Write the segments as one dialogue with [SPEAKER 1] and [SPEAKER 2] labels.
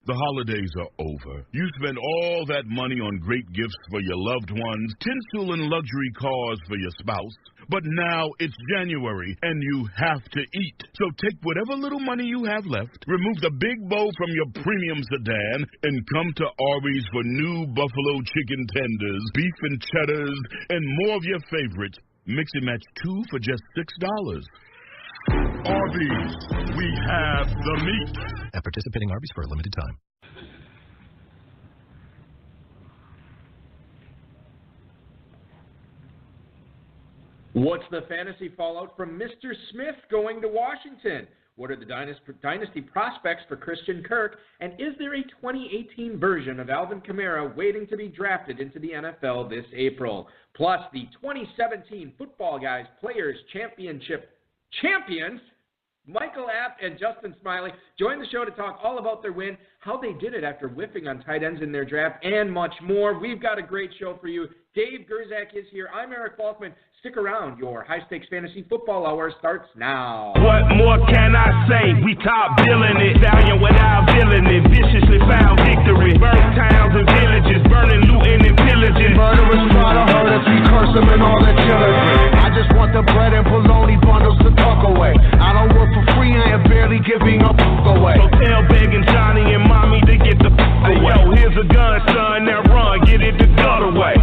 [SPEAKER 1] The holidays are over. You spent all that money on great gifts for your loved ones, tinsel and luxury cars for your spouse. But now it's January, and you have to eat. So take whatever little money you have left, remove the big bowl from your premium sedan, and come to Arby's for new buffalo chicken tenders, beef and cheddars, and more of your favorites. Mix and match 2 for just $6. Arby's, we have the meat.
[SPEAKER 2] At participating Arby's for a limited time.
[SPEAKER 3] What's the fantasy fallout from Mr. Smith going to Washington? What are the dynasty prospects for Christian Kirk? And is there a 2018 version of Alvin Kamara waiting to be drafted into the NFL this April? Plus, the 2017 Footballguys Players Championship champions, Michael Apt and Justin Smyly, join the show to talk all about their win, how they did it after whiffing on tight ends in their draft, and much more. We've got a great show for you. Dave Gerzak is here. I'm Eric Balkman. Stick around. Your high-stakes fantasy football hour starts now.
[SPEAKER 4] What more can I say? We top billing it. Valiant without villain it. Viciously found victory. Burnt towns and villages. Burning, looting, and pillaging. Murderers try to hurt us. We curse them and all that killing. I just want the bread and bologna bundles to tuck away. I don't work for free. I am barely giving up away. So tell begging Johnny and Mommy to get the away. Yo, here's a gun, son. Now run. Get it the gut away.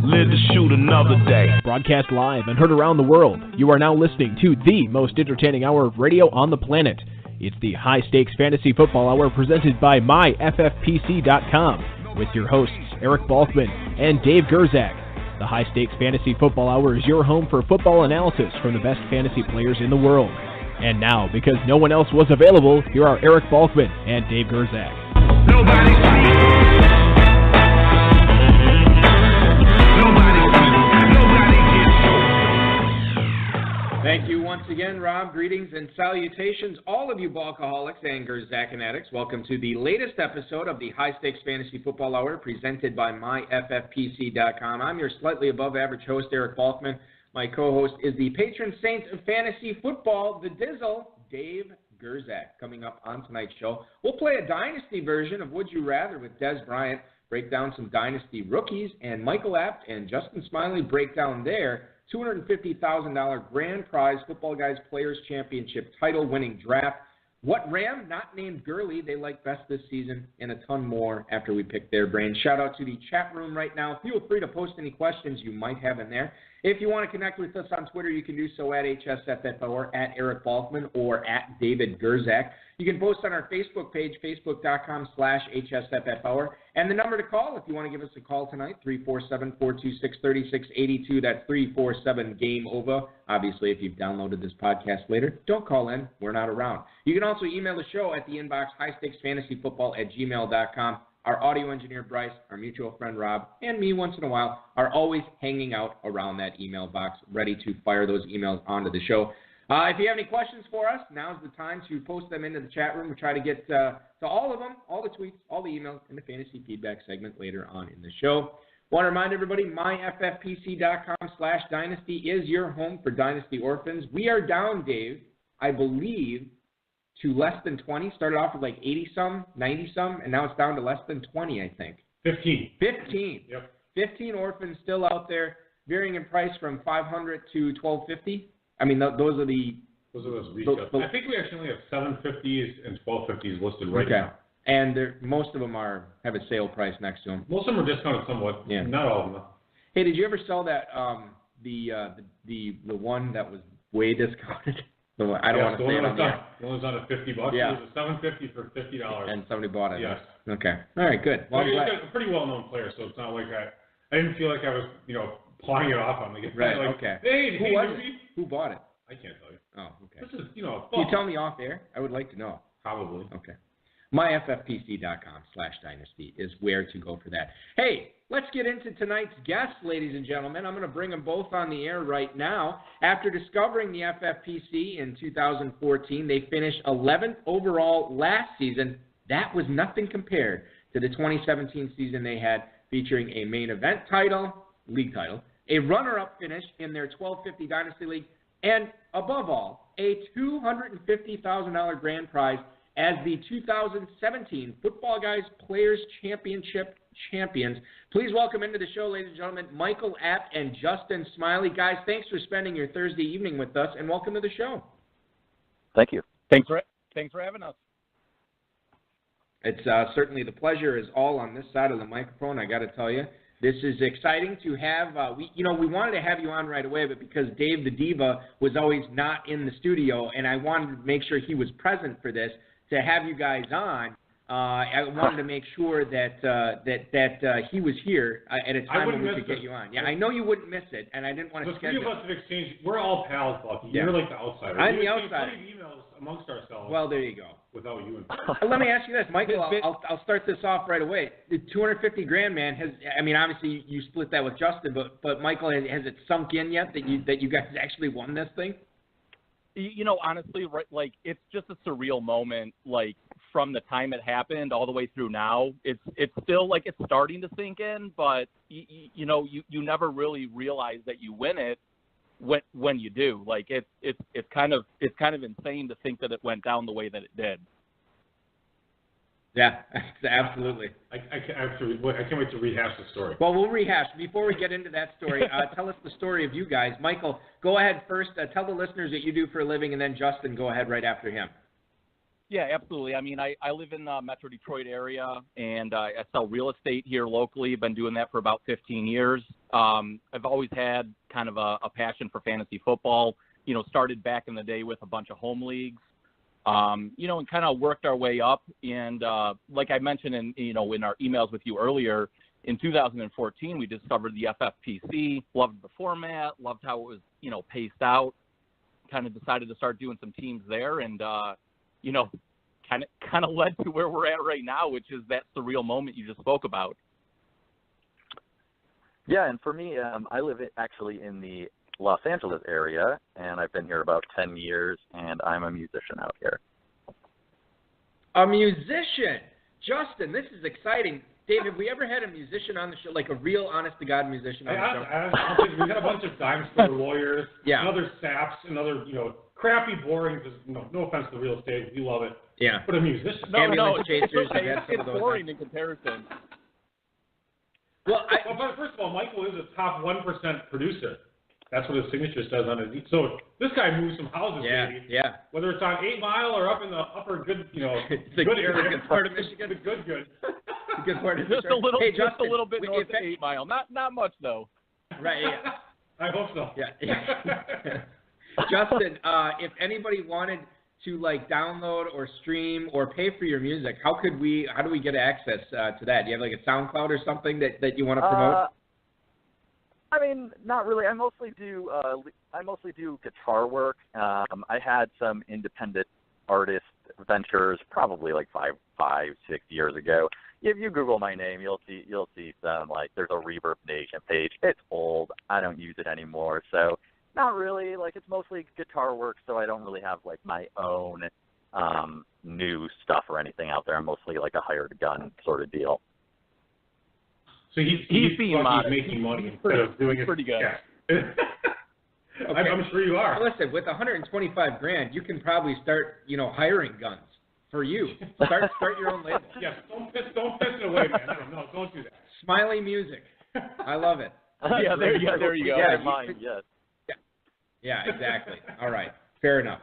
[SPEAKER 4] Live to shoot another day.
[SPEAKER 5] Broadcast live and heard around the world. You are now listening to the most entertaining hour of radio on the planet. It's the High Stakes Fantasy Football Hour presented by MyFFPC.com with your hosts Eric Balkman and Dave Gerzak. The High Stakes Fantasy Football Hour is your home for football analysis from the best fantasy players in the world. And now, because no one else was available, here are Eric Balkman and Dave Gerzak.
[SPEAKER 4] Nobody
[SPEAKER 3] Thank you once again, Rob. Greetings and salutations, all of you Balkaholics and Gerzak addicts. Welcome to the latest episode of the High Stakes Fantasy Football Hour presented by MyFFPC.com. I'm your slightly above average host, Eric Balkman. My co-host is the patron saint of fantasy football, the Dizzle, Dave Gerzak. Coming up on tonight's show, we'll play a dynasty version of Would You Rather with Des Bryant, break down some dynasty rookies, and Michael Apt and Justin Smyly break down their $250,000 grand prize Footballguys Players Championship title-winning draft. What Ram, not named Gurley, they like best this season, and a ton more after we pick their brain. Shout out to the chat room right now. Feel free to post any questions you might have in there. If you want to connect with us on Twitter, you can do so at HSFFO or at Eric Balkman or at David Gerzak. You can post on our Facebook page, facebook.com/HSFFO. And the number to call, if you want to give us a call tonight, 347-426-3682. That's 347-GAME-OVER. Obviously, if you've downloaded this podcast later, don't call in. We're not around. You can also email the show at the inbox, highstakesfantasyfootball@gmail.com. Our audio engineer, Bryce, our mutual friend, Rob, and me once in a while are always hanging out around that email box, ready to fire those emails onto the show. If you have any questions for us, now's the time to post them into the chat room. We'll try to get to all of them, all the tweets, all the emails, in the fantasy feedback segment later on in the show. Want to remind everybody, myffpc.com/dynasty is your home for Dynasty Orphans. We are down, Dave, I believe, to less than 20. Started off with like 80-some, 90-some, and now it's down to less than 20, I think.
[SPEAKER 6] 15.
[SPEAKER 3] 15.
[SPEAKER 6] Yep.
[SPEAKER 3] 15 orphans still out there, varying in price from $500 to $1,250. I mean, those are the...
[SPEAKER 6] Those are those retail. I think we actually have 750s and 1250s listed right now.
[SPEAKER 3] And most of them have a sale price next to them.
[SPEAKER 6] Most of them are discounted somewhat.
[SPEAKER 3] Yeah.
[SPEAKER 6] Not all of them.
[SPEAKER 3] Hey, did you ever sell that the one that was way discounted? I don't want to say it on there.
[SPEAKER 6] The one was on at $50.
[SPEAKER 3] Yeah.
[SPEAKER 6] It was a $750 for $50.
[SPEAKER 3] And somebody bought it.
[SPEAKER 6] Yes.
[SPEAKER 3] Okay. All right. Good. Well,
[SPEAKER 6] it's a pretty well-known player, so it's not like I didn't feel like I was, pawning it off on me.
[SPEAKER 3] Right.
[SPEAKER 6] Like,
[SPEAKER 3] okay.
[SPEAKER 6] Hey,
[SPEAKER 3] who bought it?
[SPEAKER 6] I can't tell you.
[SPEAKER 3] Oh, okay.
[SPEAKER 6] This is,
[SPEAKER 3] Can you tell me off air? I would like to know.
[SPEAKER 6] Probably.
[SPEAKER 3] Okay. MyFFPC.com/dynasty is where to go for that. Hey, let's get into tonight's guests, ladies and gentlemen. I'm going to bring them both on the air right now. After discovering the FFPC in 2014, they finished 11th overall last season. That was nothing compared to the 2017 season they had, featuring a main event title, league title, a runner-up finish in their 1250 Dynasty League, and above all, a $250,000 grand prize as the 2017 Footballguys Players Championship champions. Please welcome into the show, ladies and gentlemen, Michael App and Justin Smyly. Guys, thanks for spending your Thursday evening with us, and welcome to the show.
[SPEAKER 7] Thank you.
[SPEAKER 8] Thanks for having us.
[SPEAKER 3] It's certainly the pleasure is all on this side of the microphone, I got to tell you. This is exciting to have. We wanted to have you on right away, but because Dave the Diva was always not in the studio, and I wanted to make sure he was present for this, to have you guys on, I wanted to make sure that he was here at a time when we could get you on. Yeah, I know you wouldn't miss it, and I didn't want to schedule.
[SPEAKER 6] The three of us have exchanged. We're all pals, Bucky.
[SPEAKER 3] Yeah.
[SPEAKER 6] You're like the outsider.
[SPEAKER 3] I'm the
[SPEAKER 6] We
[SPEAKER 3] outsider.
[SPEAKER 6] exchanged plenty of emails amongst ourselves.
[SPEAKER 3] Well, there you go.
[SPEAKER 6] Without you.
[SPEAKER 3] Well, let me ask you this, Michael. I'll start this off right away. The $250,000, man, obviously you split that with Justin, but Michael, has it sunk in yet that you guys actually won this thing?
[SPEAKER 8] Honestly, right, like, it's just a surreal moment, like, from the time it happened all the way through now. It's still, like, it's starting to sink in, but, you never really realize that you win it when you do. Like, it's kind of insane to think that it went down the way that it did.
[SPEAKER 3] Yeah, absolutely.
[SPEAKER 6] I can't wait to rehash the story.
[SPEAKER 3] Well, we'll rehash. Before we get into that story, tell us the story of you guys. Michael, go ahead first. Tell the listeners what you do for a living, and then Justin, go ahead right after him.
[SPEAKER 8] Yeah, absolutely. I live in the Metro Detroit area, and I sell real estate here locally. I've been doing that for about 15 years. I've always had kind of a passion for fantasy football. Started back in the day with a bunch of home leagues. And kind of worked our way up. And like I mentioned in our emails with you earlier, in 2014, we discovered the FFPC, loved the format, loved how it was, paced out, kind of decided to start doing some teams there, and, kind of led to where we're at right now, which is that surreal moment you just spoke about.
[SPEAKER 7] Yeah, and for me, I live actually in the Los Angeles area, and I've been here about 10 years, and I'm a musician out here.
[SPEAKER 3] A musician? Justin, this is exciting. Dave, have we ever had a musician on the show, like a real honest-to-God musician on the show?
[SPEAKER 6] We've got a bunch of dime store lawyers,
[SPEAKER 3] yeah,
[SPEAKER 6] and other saps, and other, crappy, boring, no offense to real estate, we love it.
[SPEAKER 3] Yeah.
[SPEAKER 6] But a musician?
[SPEAKER 3] Ambulance chasers,
[SPEAKER 8] it's boring in comparison.
[SPEAKER 3] Well,
[SPEAKER 6] but first of all, Michael is a top 1% producer. That's what his signature says on it. So this guy moves some houses, baby.
[SPEAKER 3] Yeah.
[SPEAKER 6] Whether it's on 8 Mile or up in the upper good,
[SPEAKER 3] the
[SPEAKER 6] good area,
[SPEAKER 3] good part of Michigan.
[SPEAKER 6] The good.
[SPEAKER 3] The good part of
[SPEAKER 8] just a little,
[SPEAKER 3] hey,
[SPEAKER 8] just
[SPEAKER 3] Justin,
[SPEAKER 8] a little bit north of 8 Mile. Not much though.
[SPEAKER 3] Right. Yeah.
[SPEAKER 6] I hope so.
[SPEAKER 3] Yeah. Justin, if anybody wanted to download or stream or pay for your music, how do we get access to that? Do you have a SoundCloud or something that you want to promote?
[SPEAKER 7] Not really. I mostly do guitar work. I had some independent artist ventures probably 5-6 years ago. If you Google my name, you'll see some there's a Reverb Nation page. It's old. I don't use it anymore. So not really. It's mostly guitar work. So I don't really have my own new stuff or anything out there. I'm mostly a hired gun sort of deal.
[SPEAKER 6] So he's being making money instead of doing it.
[SPEAKER 8] Pretty good.
[SPEAKER 6] Yeah.
[SPEAKER 3] Okay.
[SPEAKER 6] I'm sure you are.
[SPEAKER 3] Listen, with $125,000, you can probably start, hiring guns for you. Start your own label.
[SPEAKER 6] Yes, don't piss it away, man. No, don't do that.
[SPEAKER 3] Smyly Music. I love it.
[SPEAKER 8] Yeah, there you go.
[SPEAKER 7] Yeah, mine, yes.
[SPEAKER 3] Yeah, exactly. All right. Fair enough.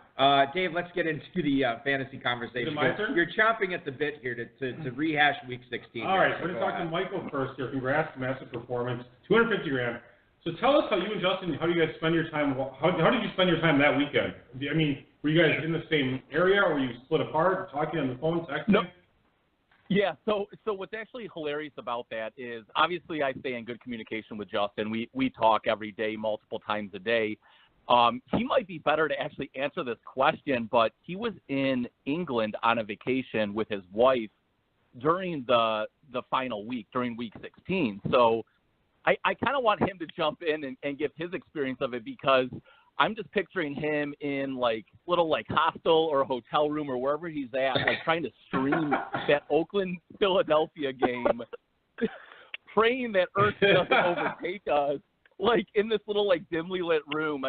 [SPEAKER 3] Dave, let's get into the fantasy conversation.
[SPEAKER 6] Is it my turn?
[SPEAKER 3] You're chomping at the bit here to rehash Week 16.
[SPEAKER 6] All right, we're going to talk to Michael first here. Congrats, massive performance, $250,000. So tell us how you and Justin, how do you guys spend your time? How did you spend your time that weekend? Were you guys in the same area, or were you split apart, talking on the phone, texting?
[SPEAKER 8] No. Yeah, so what's actually hilarious about that is obviously I stay in good communication with Justin. We talk every day, multiple times a day. He might be better to actually answer this question, but he was in England on a vacation with his wife during the final week, during Week 16. So I kind of want him to jump in and give his experience of it, because I'm just picturing him in little hostel or a hotel room or wherever he's at, trying to stream that Oakland-Philadelphia game, praying that Earth doesn't overtake us. In this little dimly lit room.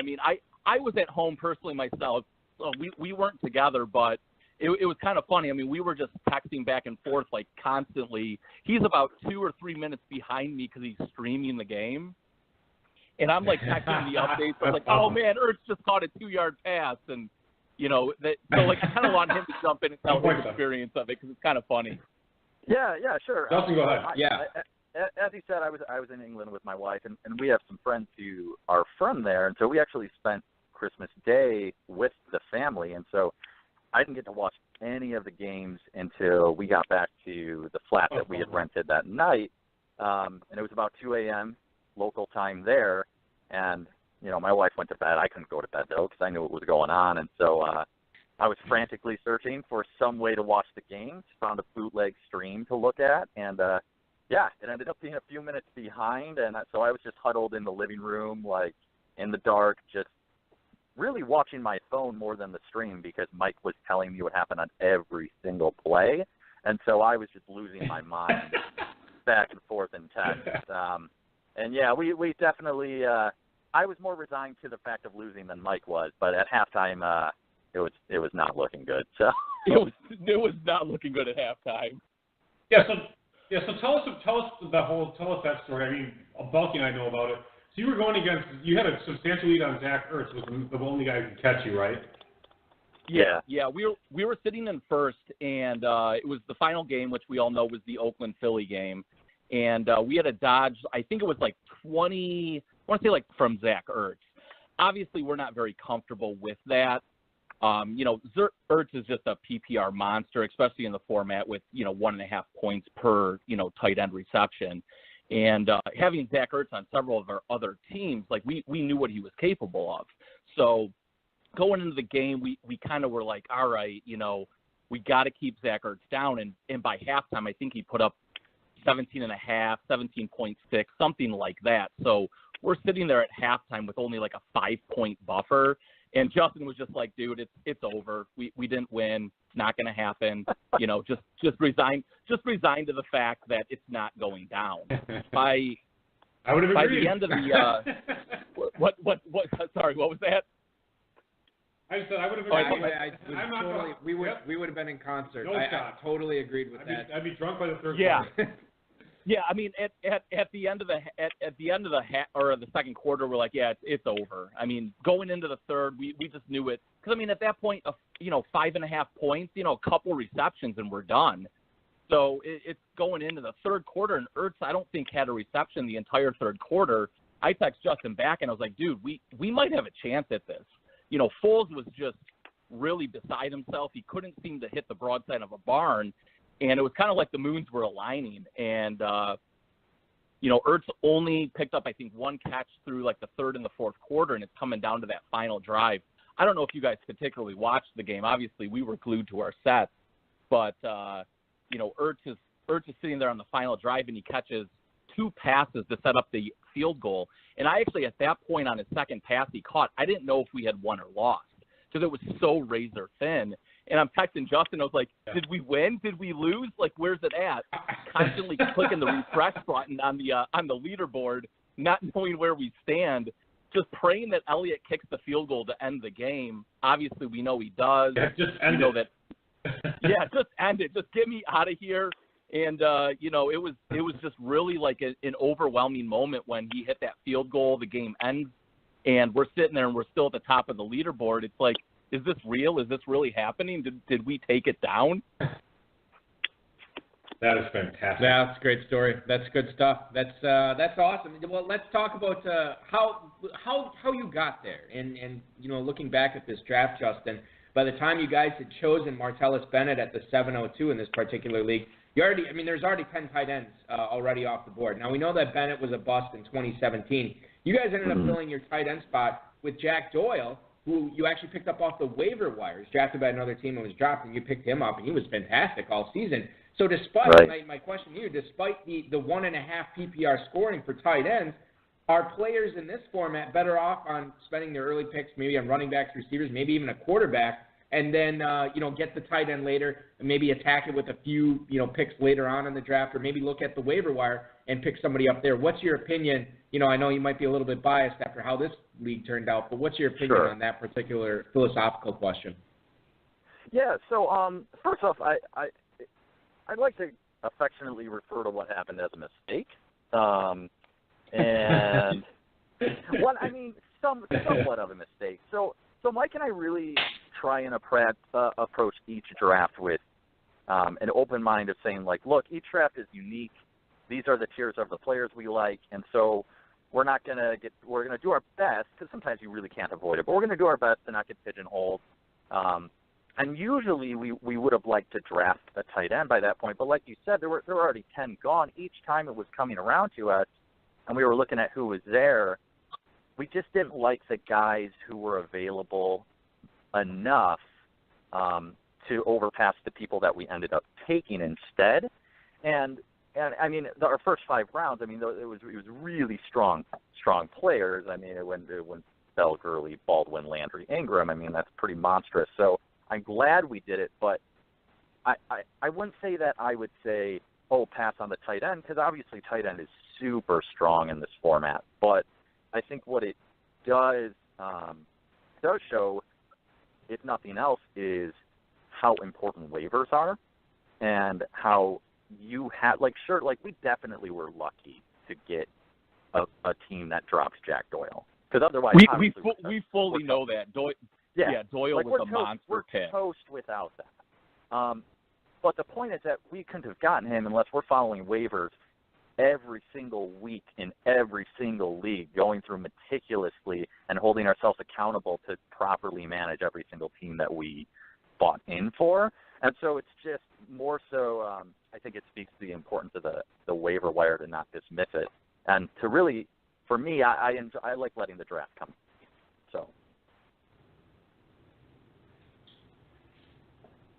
[SPEAKER 8] I was at home personally myself, so we weren't together, but it was kind of funny. I mean, we were just texting back and forth like constantly. He's about 2 or 3 minutes behind me because he's streaming the game. And I'm like texting the updates. I'm like, oh man, Ertz just caught a 2-yard pass, and so like I kind of want him to jump in and tell his experience of it because it's kind of funny.
[SPEAKER 7] Yeah, sure.
[SPEAKER 6] Justin, go ahead.
[SPEAKER 7] As he said, I was in England with my wife, and we have some friends who are from there, and so we actually spent Christmas Day with the family, and so I didn't get to watch any of the games until we got back to the flat that we had rented that night, and it was about 2 a.m. local time there, and my wife went to bed. I couldn't go to bed though because I knew what was going on, and so I was frantically searching for some way to watch the games. Found a bootleg stream to look at, and it ended up being a few minutes behind, and so I was just huddled in the living room, like in the dark, just really watching my phone more than the stream because Mike was telling me what happened on every single play, and so I was just losing my mind back and forth in text. And yeah, we definitely. I was more resigned to the fact of losing than Mike was, but at halftime, it was not looking good. So
[SPEAKER 8] it was not looking good at halftime.
[SPEAKER 6] So tell us that story. I mean, Balky and I know about it. So you had a substantial lead on Zach Ertz, was the only guy who could catch you, right?
[SPEAKER 8] Yeah. We were sitting in first, and it was the final game, which we all know was the Oakland-Philly game. And we had a dodge, I think it was like 20, I want to say like from Zach Ertz. Obviously, we're not very comfortable with that. Ertz is just a PPR monster, especially in the format with, 1.5 points per, tight end reception. And having Zach Ertz on several of our other teams, like we knew what he was capable of. So going into the game, we kind of were like, all right, we got to keep Zach Ertz down. And by halftime, I think he put up 17.5, 17.6, something like that. So we're sitting there at halftime with only like a 5-point buffer. And Justin was just like, dude, it's over. We didn't win. It's not going to happen. Just resign to the fact that it's not going down. I would have agreed. By the end of the what? Sorry, what was that?
[SPEAKER 6] I said I would have agreed.
[SPEAKER 3] We would have been in concert.
[SPEAKER 6] No,
[SPEAKER 3] I totally agreed with that.
[SPEAKER 6] I'd be drunk by the third
[SPEAKER 8] quarter. Yeah, I mean, at the end of the second quarter, we're like, yeah, it's over. I mean, going into the third, we just knew it because I mean, at that point, 5.5 points, a couple receptions, and we're done. So it's going into the third quarter, and Ertz, I don't think had a reception the entire third quarter. I text Justin back, and I was like, dude, we might have a chance at this. Foles was just really beside himself. He couldn't seem to hit the broadside of a barn. And it was kind of like the moons were aligning. And, Ertz only picked up, I think, one catch through like the third and the fourth quarter, and it's coming down to that final drive. I don't know if you guys particularly watched the game. Obviously, we were glued to our sets. But, Ertz is sitting there on the final drive, and he catches 2 passes to set up the field goal. And I actually, at that point on his second pass he caught, I didn't know if we had won or lost because it was so razor thin. And I'm texting Justin. I was like, did we win? Did we lose? Like, where's it at? Constantly clicking the refresh button on the leaderboard, not knowing where we stand, just praying that Elliott kicks the field goal to end the game. Obviously, we know he does.
[SPEAKER 6] Yeah, just end it.
[SPEAKER 8] Just end it. Just get me out of here. And, it was just really like an overwhelming moment when he hit that field goal. The game ends, and we're sitting there, and we're still at the top of the leaderboard. It's like, is this real? Is this really happening? Did we take it down?
[SPEAKER 6] That is fantastic.
[SPEAKER 3] That's a great story. That's good stuff. That's awesome. Well, let's talk about how you got there. And looking back at this draft, Justin, by the time you guys had chosen Martellus Bennett at the 702 in this particular league, there's already 10 tight ends already off the board. Now, we know that Bennett was a bust in 2017. You guys ended up filling your tight end spot with Jack Doyle, who you actually picked up off the waiver wires, drafted by another team and was dropped, and you picked him up, and he was fantastic all season. So despite, my question to you, despite the 1.5 PPR scoring for tight ends, are players in this format better off on spending their early picks, maybe on running backs, receivers, maybe even a quarterback, and then, get the tight end later and maybe attack it with a few, picks later on in the draft, or maybe look at the waiver wire and pick somebody up there. What's your opinion? I know you might be a little bit biased after how this league turned out, but what's your opinion on that particular philosophical question?
[SPEAKER 7] Yeah, so first off, I'd like to affectionately refer to what happened as a mistake. And somewhat of a mistake. So Mike and I really try and approach each draft with an open mind of saying, like, look, each draft is unique. These are the tiers of the players we like, and so we're going to do our best, because sometimes you really can't avoid it, but we're going to do our best to not get pigeonholed. And usually we would have liked to draft a tight end by that point, but like you said, there were already 10 gone. Each time it was coming around to us, and we were looking at who was there, we just didn't like the guys who were available enough to overpass the people that we ended up taking instead. And I mean, our first 5 rounds, I mean, it was really strong players. I mean, it went Bell, Gurley, Baldwin, Landry, Ingram. I mean, that's pretty monstrous. So I'm glad we did it, but I wouldn't say that I would say, pass on the tight end, because obviously tight end is super strong in this format. But I think what it does show, if nothing else, is how important waivers are, and how you have, we definitely were lucky to get a team that drops Jack Doyle, because otherwise
[SPEAKER 8] we fully know that Doyle was a monster pick.
[SPEAKER 7] We're toast without that. But the point is that we couldn't have gotten him unless we're following waivers every single week in every single league, going through meticulously and holding ourselves accountable to properly manage every single team that we bought in for. And so it's just more so, I think it speaks to the importance of the waiver wire, to not dismiss it. And to really, for me, I like letting the draft come. So.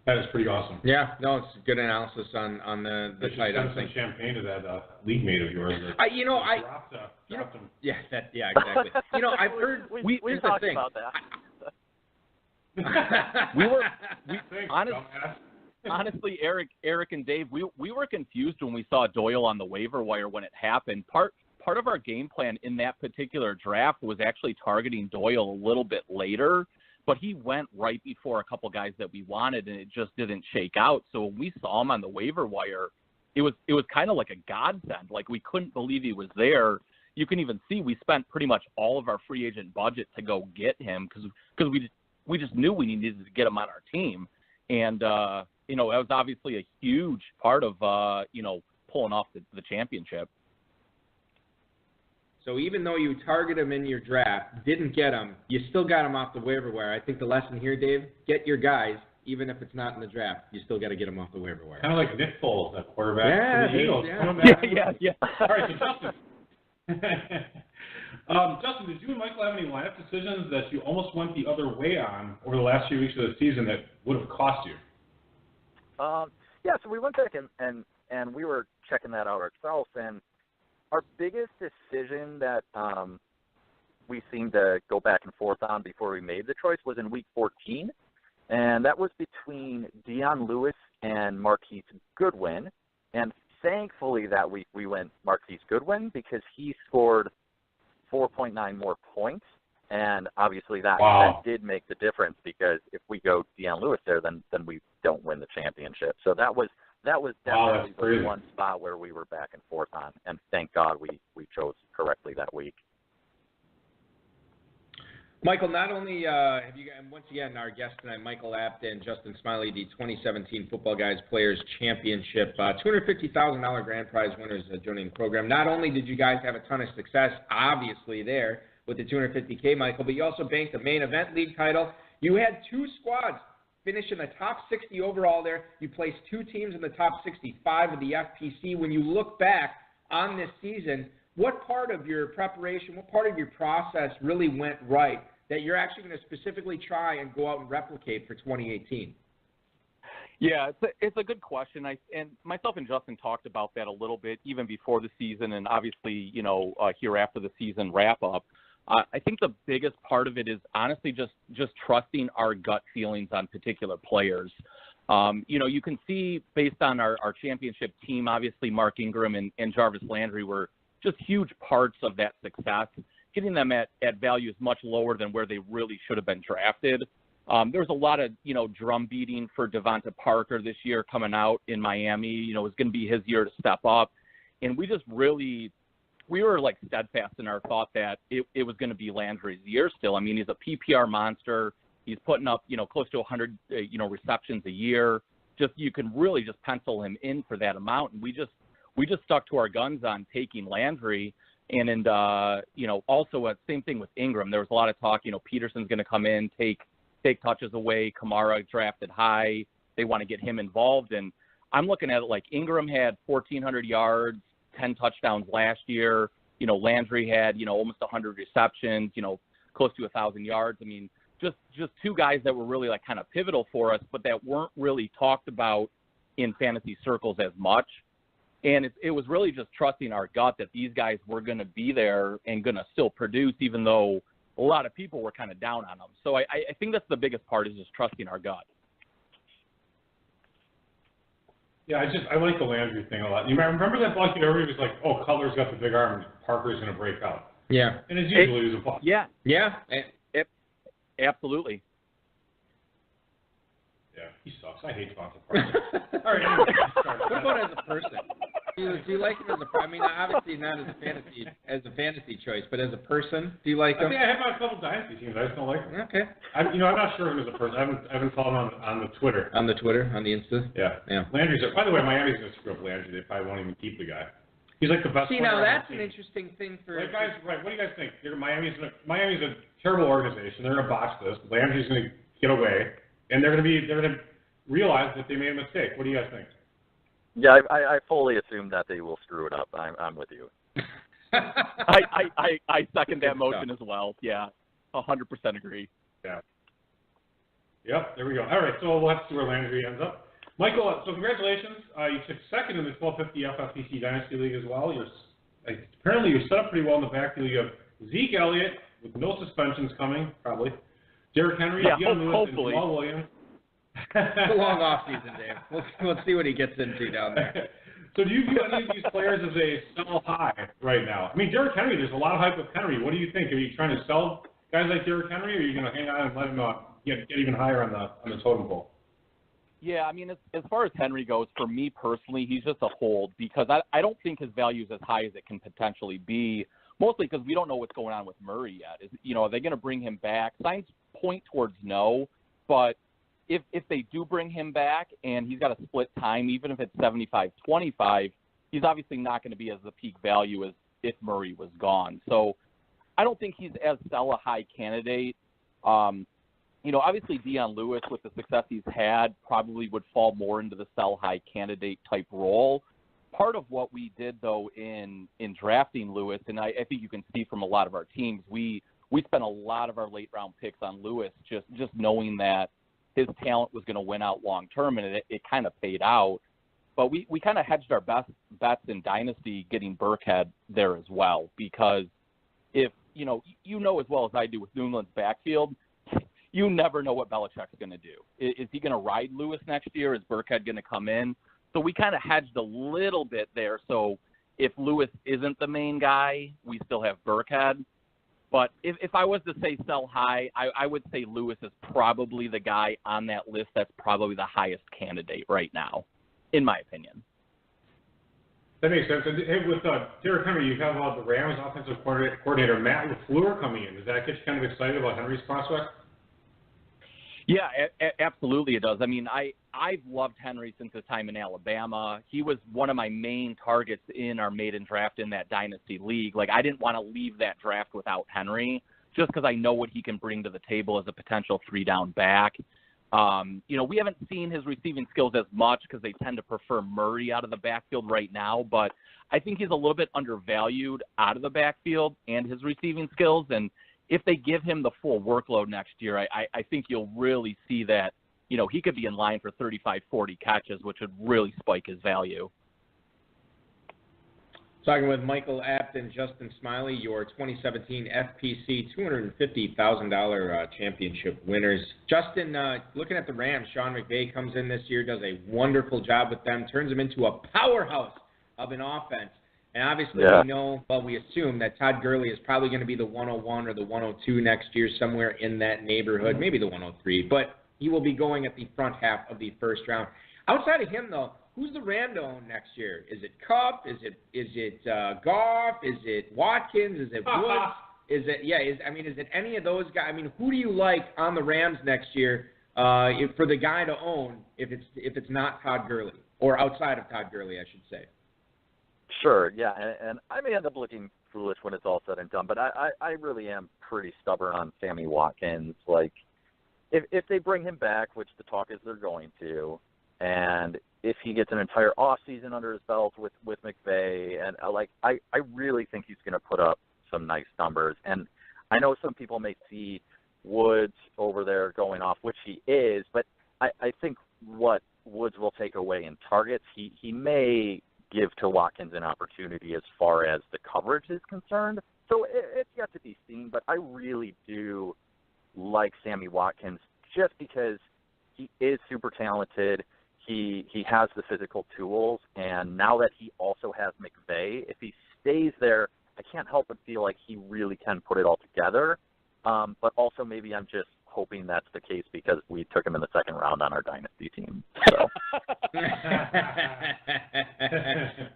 [SPEAKER 6] That is pretty awesome.
[SPEAKER 3] Yeah, no, it's good analysis on the tight end thing.
[SPEAKER 6] Some champagne to that league mate of yours.
[SPEAKER 3] Dropped him. Yeah, exactly. I've heard.
[SPEAKER 7] We talked about
[SPEAKER 3] that.
[SPEAKER 8] Honestly, Eric and Dave, we were confused when we saw Doyle on the waiver wire when it happened. Part of our game plan in that particular draft was actually targeting Doyle a little bit later, but he went right before a couple guys that we wanted, and it just didn't shake out. So when we saw him on the waiver wire, it was kind of like a godsend. Like, we couldn't believe he was there. You can even see we spent pretty much all of our free agent budget to go get him, because we just knew we needed to get him on our team. And, that was obviously a huge part of, pulling off the championship.
[SPEAKER 3] So even though you target him in your draft, didn't get him, you still got him off the waiver wire. I think the lesson here, Dave, get your guys, even if it's not in the draft. You still got to get them off the waiver wire.
[SPEAKER 6] Kind of like Nick Foles, that quarterback for the Eagles.
[SPEAKER 8] Yeah.
[SPEAKER 6] All right, so Justin, did you and Michael have any lineup decisions that you almost went the other way on over the last few weeks of the season that would have cost you?
[SPEAKER 7] So we went back and we were checking that out ourselves, and our biggest decision that we seemed to go back and forth on before we made the choice was in Week 14, and that was between Dion Lewis and Marquise Goodwin. And thankfully that week we went Marquise Goodwin, because he scored 4.9 more points, and obviously that did make the difference, because if we go Dion Lewis there, then we don't win the championship. So that was definitely the one spot where we were back and forth on, and thank God we chose correctly that week.
[SPEAKER 3] Michael, not only have you, and once again, our guests tonight, Michael Abt and Justin Smyly, the 2017 Footballguys Players Championship, $250,000 grand prize winners joining the program. Not only did you guys have a ton of success, obviously, there with the $250K, Michael, but you also banked the main event league title. You had 2 squads finish in the top 60 overall there. You placed 2 teams in the top 65 of the FPC. When you look back on this season, what part of your preparation, what part of your process really went right that you're actually going to specifically try and go out and replicate for 2018?
[SPEAKER 8] Yeah, it's a good question. And myself and Justin talked about that a little bit even before the season, and obviously, here after the season wrap up. I think the biggest part of it is honestly just trusting our gut feelings on particular players. You can see based on our championship team, obviously Mark Ingram and Jarvis Landry were just huge parts of that success. Getting them at values much lower than where they really should have been drafted. There was a lot of, drum beating for Devonta Parker this year coming out in Miami. It was going to be his year to step up. And we were like steadfast in our thought that it was going to be Landry's year still. I mean, he's a PPR monster. He's putting up, close to 100, receptions a year. Just, you can really just pencil him in for that amount. And we just stuck to our guns on taking Landry. And also same thing with Ingram. There was a lot of talk, Peterson's going to come in, take touches away. Kamara drafted high. They want to get him involved. And I'm looking at it like Ingram had 1,400 yards, 10 touchdowns last year. Landry had, almost 100 receptions, close to 1,000 yards. I mean, just two guys that were really like kind of pivotal for us, but that weren't really talked about in fantasy circles as much. And it was really just trusting our gut that these guys were going to be there and going to still produce, even though a lot of people were kind of down on them. So I think that's the biggest part, is just trusting our gut.
[SPEAKER 6] Yeah, I like the Landry thing a lot. You remember that block everybody was like, oh, Cutler's got the big arm, Parker's going to break out.
[SPEAKER 3] Yeah.
[SPEAKER 6] And it's usually a block.
[SPEAKER 8] Yeah.
[SPEAKER 3] Yeah.
[SPEAKER 8] Absolutely.
[SPEAKER 6] Yeah, he sucks. I hate Devonta Parker. All right, anyway.
[SPEAKER 3] What about as a person? Do you like him as a? I mean, obviously not as a fantasy choice, but as a person, do you like him?
[SPEAKER 6] I think I have a couple dynasty teams. I just don't like him.
[SPEAKER 3] Okay.
[SPEAKER 6] I'm not sure of him as a person. I haven't followed him on the Twitter.
[SPEAKER 3] On the Insta.
[SPEAKER 6] Yeah. Landry's. By the way, Miami's gonna screw up Landry. They probably won't even keep the guy. He's like the best.
[SPEAKER 3] See, now that's an interesting thing for.
[SPEAKER 6] Right, guys. Right. What do you guys think? Miami's a terrible organization. They're gonna botch this. Landry's gonna get away, and they're gonna realize that they made a mistake. What do you guys think?
[SPEAKER 7] Yeah, I fully assume that they will screw it up. I'm with you.
[SPEAKER 8] I second that motion as well. Yeah, 100% agree.
[SPEAKER 6] Yeah. Yep. There we go. All right. So we'll have to see where Landry ends up. Michael, so congratulations. You took second in the 1250 FFPC Dynasty League as well. Apparently you're set up pretty well in the backfield. You have Zeke Elliott with no suspensions coming, probably. Derrick Henry, Dion Lewis, and Jamal Williams.
[SPEAKER 3] It's a long off season, Dave. We'll see what he gets into down there.
[SPEAKER 6] So do you view any of these players as a sell high right now? I mean, Derrick Henry, there's a lot of hype with Henry. What do you think? Are you trying to sell guys like Derrick Henry, or are you going to hang on and let him get even higher on the totem pole?
[SPEAKER 8] Yeah, I mean, as far as Henry goes, for me personally, he's just a hold, because I don't think his value is as high as it can potentially be, mostly because we don't know what's going on with Murray yet. Are they going to bring him back? Signs point towards no, but if they do bring him back and he's got a split time, even if it's 75-25, he's obviously not going to be as the peak value as if Murray was gone. So I don't think he's as sell-a-high candidate. Obviously Dion Lewis, with the success he's had, probably would fall more into the sell-high candidate type role. Part of what we did, though, in drafting Lewis, and I think you can see from a lot of our teams, we spent a lot of our late-round picks on Lewis just knowing that his talent was going to win out long-term, and it kind of paid out. But we kind of hedged our bets in Dynasty getting Burkhead there as well, because if, you know as well as I do with New England's backfield, you never know what Belichick's going to do. Is he going to ride Lewis next year? Is Burkhead going to come in? So we kind of hedged a little bit there. So if Lewis isn't the main guy, we still have Burkhead. But if I was to say sell high, I would say Lewis is probably the guy on that list that's probably the highest candidate right now, in my opinion.
[SPEAKER 6] That makes sense. And hey, with Derrick Henry, you have the Rams offensive coordinator Matt LaFleur coming in. Does that get you kind of excited about Henry's prospect?
[SPEAKER 8] Yeah, absolutely it does. I mean, I've loved Henry since his time in Alabama. He was one of my main targets in our maiden draft in that Dynasty League. Like, I didn't want to leave that draft without Henry, just because I know what he can bring to the table as a potential three-down back. We haven't seen his receiving skills as much because they tend to prefer Murray out of the backfield right now, but I think he's a little bit undervalued out of the backfield and his receiving skills, and if they give him the full workload next year, I think you'll really see that, he could be in line for 35, 40 catches, which would really spike his value.
[SPEAKER 3] Talking with Michael Apt and Justin Smyly, your 2017 FPC $250,000 championship winners. Justin, looking at the Rams, Sean McVay comes in this year, does a wonderful job with them, turns them into a powerhouse of an offense. And obviously we know, well, we assume that Todd Gurley is probably going to be the 101 or the 102 next year, somewhere in that neighborhood, maybe the 103. But he will be going at the front half of the first round. Outside of him, though, who's the rando next year? Is it Kupp? Is it Goff? Is it Watkins? Is it Woods? Is it any of those guys? I mean, who do you like on the Rams next year for the guy to own if it's not Todd Gurley, or outside of Todd Gurley, I should say?
[SPEAKER 7] Sure, yeah, and I may end up looking foolish when it's all said and done, but I really am pretty stubborn on Sammy Watkins. Like, if they bring him back, which the talk is they're going to, and if he gets an entire off season under his belt with McVay, and I really think he's going to put up some nice numbers. And I know some people may see Woods over there going off, which he is, but I think what Woods will take away in targets, he may give to Watkins an opportunity as far as the coverage is concerned. So it's yet to be seen, but I really do like Sammy Watkins just because he is super talented. He has the physical tools, and now that he also has McVay, if he stays there, I can't help but feel like he really can put it all together. But also maybe I'm just hoping that's the case because we took him in the second round on our dynasty team. So.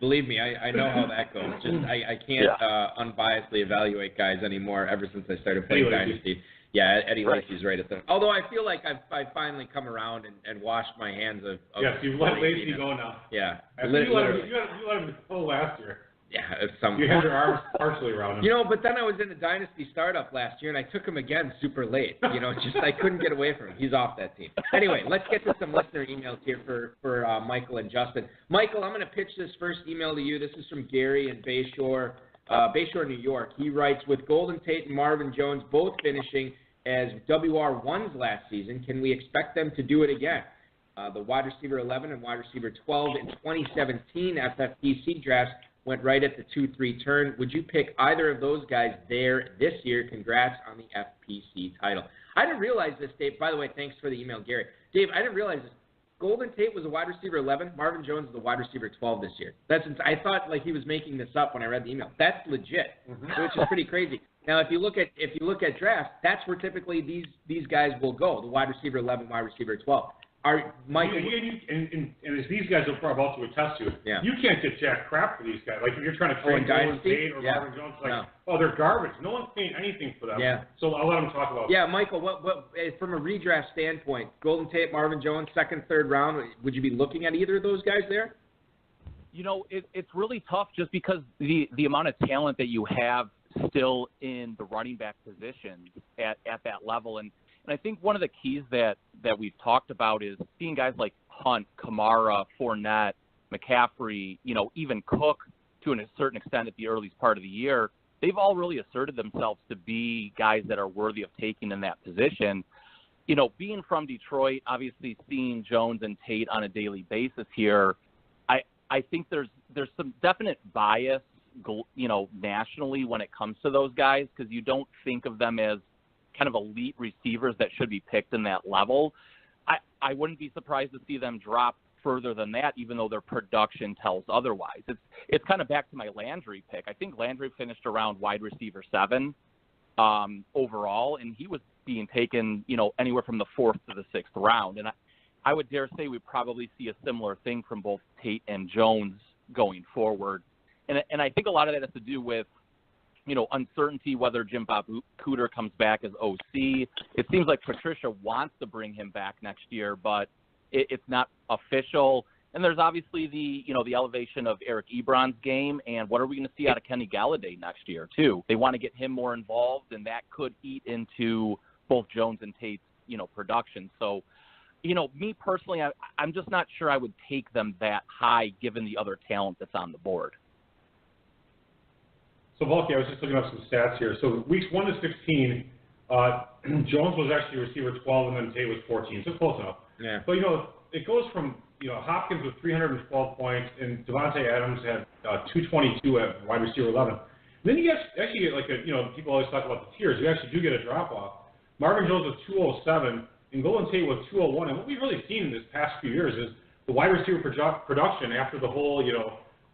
[SPEAKER 3] Believe me, I know how that goes. Just I can't unbiasedly evaluate guys anymore ever since I started playing dynasty. Yeah, Eddie Lacy's right at the. Although I feel like I've finally come around and washed my hands of.
[SPEAKER 6] Yes, you've let Lacy go now.
[SPEAKER 3] Yeah,
[SPEAKER 6] you let him go last year.
[SPEAKER 3] Yeah,
[SPEAKER 6] you had your arms partially around him.
[SPEAKER 3] But then I was in a dynasty startup last year, and I took him again super late. Just I couldn't get away from him. He's off that team. Anyway, let's get to some listener emails here for Michael and Justin. Michael, I'm going to pitch this first email to you. This is from Gary in Bayshore, New York. He writes, with Golden Tate and Marvin Jones both finishing as WR1s last season, can we expect them to do it again? The wide receiver 11 and wide receiver 12 in 2017 FFPC drafts went right at the 2-3 turn. Would you pick either of those guys there this year? Congrats on the FPC title. I didn't realize this, Dave. By the way, thanks for the email, Gary. Dave, I didn't realize this. Golden Tate was a wide receiver 11. Marvin Jones is a wide receiver 12 this year. I thought like he was making this up when I read the email. That's legit, which is pretty crazy. Now, if you look at drafts, that's where typically these guys will go. The wide receiver 11, wide receiver 12. Michael,
[SPEAKER 6] and as these guys are about to attest to, you can't get jack crap for these guys. Like if you're trying to trade Golden Tate or Marvin Jones, they're garbage. No one's paying anything for them. Yeah. So I'll let them talk about it.
[SPEAKER 3] Yeah, Michael, what from a redraft standpoint, Golden Tate, Marvin Jones, second, third round, would you be looking at either of those guys there?
[SPEAKER 8] It's really tough just because the amount of talent that you have still in the running back position at that level. And I think one of the keys that we've talked about is seeing guys like Hunt, Kamara, Fournette, McCaffrey, even Cook to a certain extent at the earliest part of the year. They've all really asserted themselves to be guys that are worthy of taking in that position. Being from Detroit, obviously seeing Jones and Tate on a daily basis here, I think there's some definite bias, nationally when it comes to those guys because you don't think of them as kind of elite receivers that should be picked in that level. I wouldn't be surprised to see them drop further than that, even though their production tells otherwise. It's kind of back to my Landry pick. I think Landry finished around wide receiver 7 overall, and he was being taken, anywhere from the 4th to the 6th round. And I would dare say we probably see a similar thing from both Tate and Jones going forward. And I think a lot of that has to do with, uncertainty whether Jim Bob Cooter comes back as OC. It seems like Patricia wants to bring him back next year, but it's not official. And there's obviously the elevation of Eric Ebron's game, and what are we going to see out of Kenny Galladay next year, too? They want to get him more involved, and that could eat into both Jones and Tate's, production. So, me personally, I'm just not sure I would take them that high given the other talent that's on the board.
[SPEAKER 6] So, Volky, I was just looking up some stats here. So, weeks 1 to 16, Jones was actually receiver 12, and then Tate was 14. So, close enough.
[SPEAKER 3] Yeah.
[SPEAKER 6] But, it goes from, Hopkins with 312 points, and Devontae Adams had 222 at wide receiver 11. And then you actually get like people always talk about the tiers. You actually do get a drop-off. Marvin Jones with 207, and Golden Tate with 201. And what we've really seen in this past few years is the wide receiver production after the whole,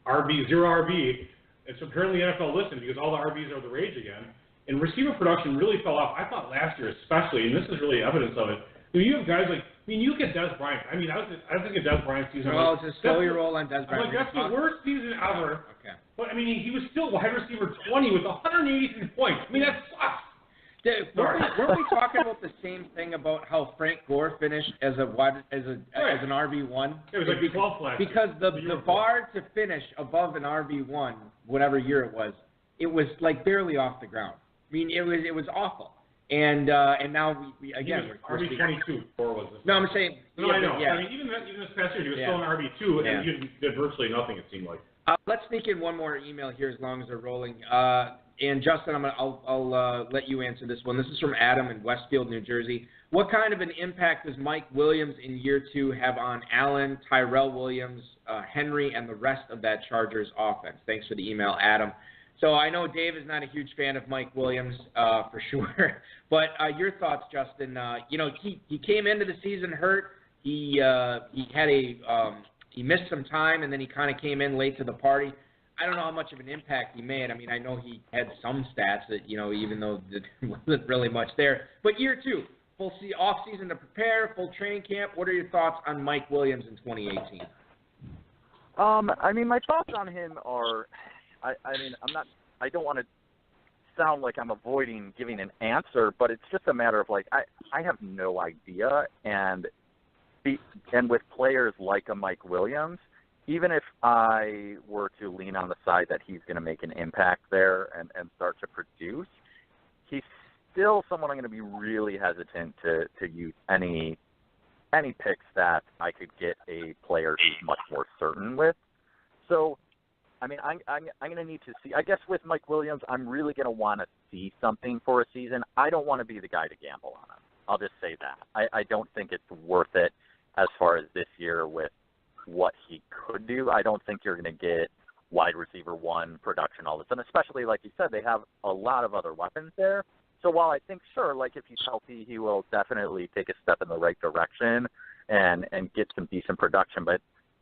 [SPEAKER 6] RB, zero RB. It's apparently NFL listened because all the RBs are the rage again. And receiver production really fell off. I thought last year especially, and this is really evidence of it. You have guys like, you look at Des Bryant. I was thinking Des Bryant's season.
[SPEAKER 3] Well, just slow your roll on Des Bryant.
[SPEAKER 6] That's the worst season ever.
[SPEAKER 3] Okay.
[SPEAKER 6] But, he was still wide receiver 20 with 183 points. That sucks.
[SPEAKER 3] Weren't we talking about the same thing about how Frank Gore finished as an RB1?
[SPEAKER 6] It was like 12 last
[SPEAKER 3] because the bar to finish above an RB1, whatever year it was like barely off the ground. It was awful. And now we again we're
[SPEAKER 6] RB22. Gore was this.
[SPEAKER 3] No, I'm saying.
[SPEAKER 6] No, I know.
[SPEAKER 3] Yeah.
[SPEAKER 6] Even this past year, he was still an RB2, and you did virtually nothing. It seemed like.
[SPEAKER 3] Let's sneak in one more email here as long as they're rolling. And Justin, I'll let you answer this one. This is from Adam in Westfield, New Jersey. What kind of an impact does Mike Williams in year 2 have on Allen, Tyrell Williams, Henry, and the rest of that Chargers offense? Thanks for the email, Adam. So I know Dave is not a huge fan of Mike Williams for sure, but your thoughts, Justin? He came into the season hurt. He had he missed some time, and then he kind of came in late to the party. I don't know how much of an impact he made. I know he had some stats that, even though there wasn't really much there. But year 2, full off season to prepare, full training camp. What are your thoughts on Mike Williams in 2018?
[SPEAKER 7] My thoughts on him are, I don't want to sound like I'm avoiding giving an answer, but it's just a matter of I have no idea, and with players like a Mike Williams, even if I were to lean on the side that he's going to make an impact there and start to produce, he's still someone I'm going to be really hesitant to use any picks that I could get a player who's much more certain with. So, I'm going to need to see. I guess with Mike Williams, I'm really going to want to see something for a season. I don't want to be the guy to gamble on him. I'll just say that. I don't think it's worth it as far as this year with what he could do. I don't think you're going to get wide receiver 1 production all of a sudden, especially like you said, they have a lot of other weapons there. So while I think, sure, if he's healthy, he will definitely take a step in the right direction and get some decent production. But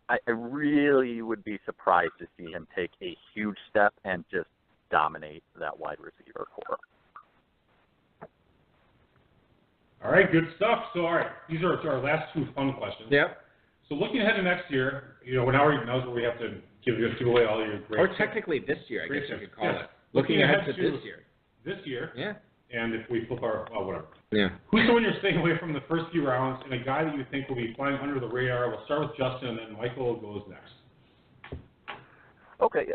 [SPEAKER 7] I really would be surprised to see him take a huge step and just dominate that wide receiver core.
[SPEAKER 6] All right, good stuff. So, all right, these are our last 2 fun questions.
[SPEAKER 3] Yep.
[SPEAKER 6] So looking ahead to next year, now's where we have to give away all your great.
[SPEAKER 3] Or technically this year, I guess you could call it.
[SPEAKER 6] Looking ahead to
[SPEAKER 3] this year.
[SPEAKER 6] This year.
[SPEAKER 3] Yeah.
[SPEAKER 6] And if we flip whatever.
[SPEAKER 3] Yeah.
[SPEAKER 6] Who's someone you're staying away from the first few rounds, and a guy that you think will be flying under the radar? We'll start with Justin, and then Michael goes next.
[SPEAKER 7] Okay,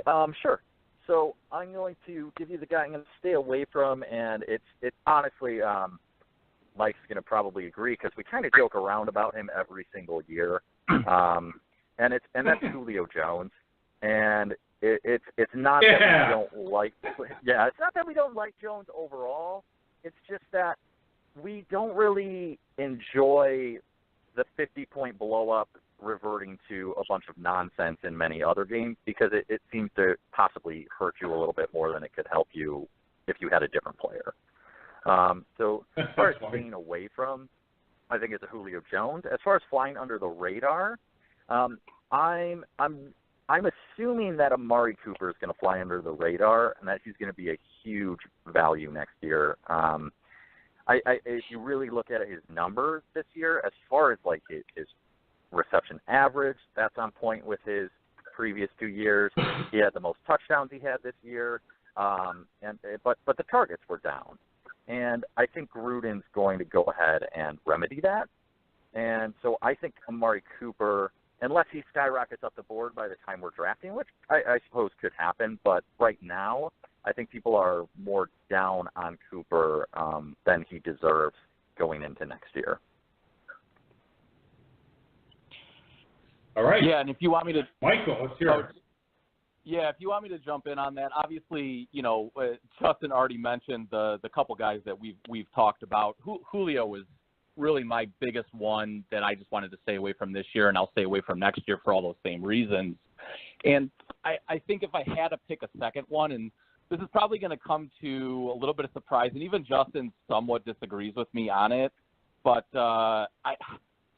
[SPEAKER 7] sure. So I'm going to give you the guy I'm going to stay away from, and it's honestly, Mike's going to probably agree because we kind of joke around about him every single year, and that's Julio Jones, and it's not that we don't like, it's not that we don't like Jones overall. It's just that we don't really enjoy the 50-point blow-up reverting to a bunch of nonsense in many other games because it seems to possibly hurt you a little bit more than it could help you if you had a different player. So as far as staying away from, I think it's a Julio Jones. As far as flying under the radar, I'm assuming that Amari Cooper is going to fly under the radar and that he's going to be a huge value next year. If you really look at his numbers this year, as far as his reception average, that's on point with his previous 2 years. He had the most touchdowns he had this year, but the targets were down. And I think Gruden's going to go ahead and remedy that. And so I think Amari Cooper, unless he skyrockets up the board by the time we're drafting, which I suppose could happen, but right now I think people are more down on Cooper than he deserves going into next year.
[SPEAKER 6] All right.
[SPEAKER 8] Yeah, and if you want me to,
[SPEAKER 6] Michael, let's hear it.
[SPEAKER 8] Yeah, if you want me to jump in on that, obviously, Justin already mentioned the couple guys that we've talked about. Julio really my biggest one that I just wanted to stay away from this year, and I'll stay away from next year for all those same reasons. And I think if I had to pick a second one, and this is probably going to come to a little bit of surprise, and even Justin somewhat disagrees with me on it, but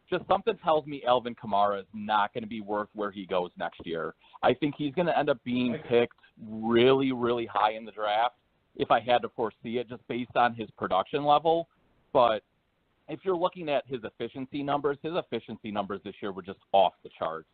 [SPEAKER 8] just something tells me Alvin Kamara is not going to be worth where he goes next year. I think he's going to end up being picked really, really high in the draft if I had to foresee it, just based on his production level. But if you're looking at his efficiency numbers this year were just off the charts.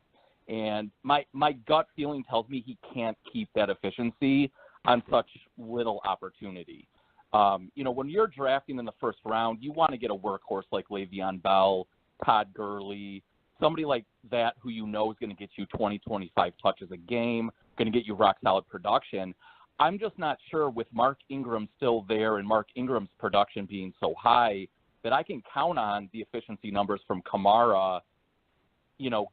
[SPEAKER 8] And my gut feeling tells me he can't keep that efficiency on such little opportunity. When you're drafting in the first round, you want to get a workhorse like Le'Veon Bell, Todd Gurley, somebody like that who you know is going to get you 20, 25 touches a game, going to get you rock-solid production. I'm just not sure with Mark Ingram still there and Mark Ingram's production being so high that I can count on the efficiency numbers from Kamara,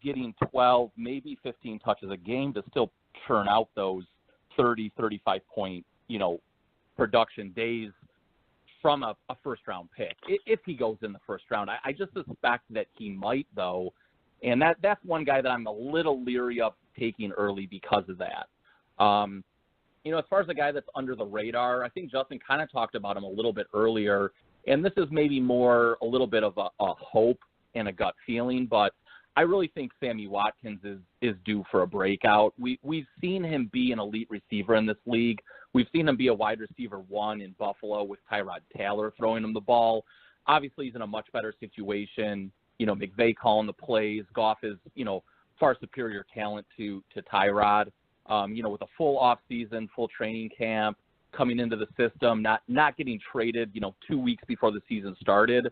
[SPEAKER 8] getting 12, maybe 15 touches a game to still churn out those 30, 35-point, production days from a first-round pick, if he goes in the first round. I just suspect that he might, though, and that's one guy that I'm a little leery of taking early because of that. As far as the guy that's under the radar, I think Justin kind of talked about him a little bit earlier, and this is maybe more a little bit of a hope and a gut feeling, but I really think Sammy Watkins is due for a breakout. We've seen him be an elite receiver in this league. We've seen him be a wide receiver one in Buffalo with Tyrod Taylor throwing him the ball. Obviously, he's in a much better situation. McVay calling the plays. Goff is, far superior talent to Tyrod. With a full off season, full training camp, coming into the system, not getting traded, 2 weeks before the season started.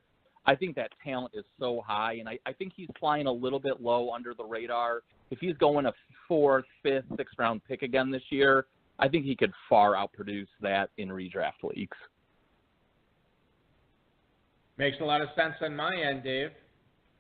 [SPEAKER 8] I think that talent is so high, and I think he's flying a little bit low under the radar. If he's going a 4th, 5th, 6th round pick again this year, I think he could far outproduce that in redraft leagues.
[SPEAKER 3] Makes a lot of sense on my end, Dave.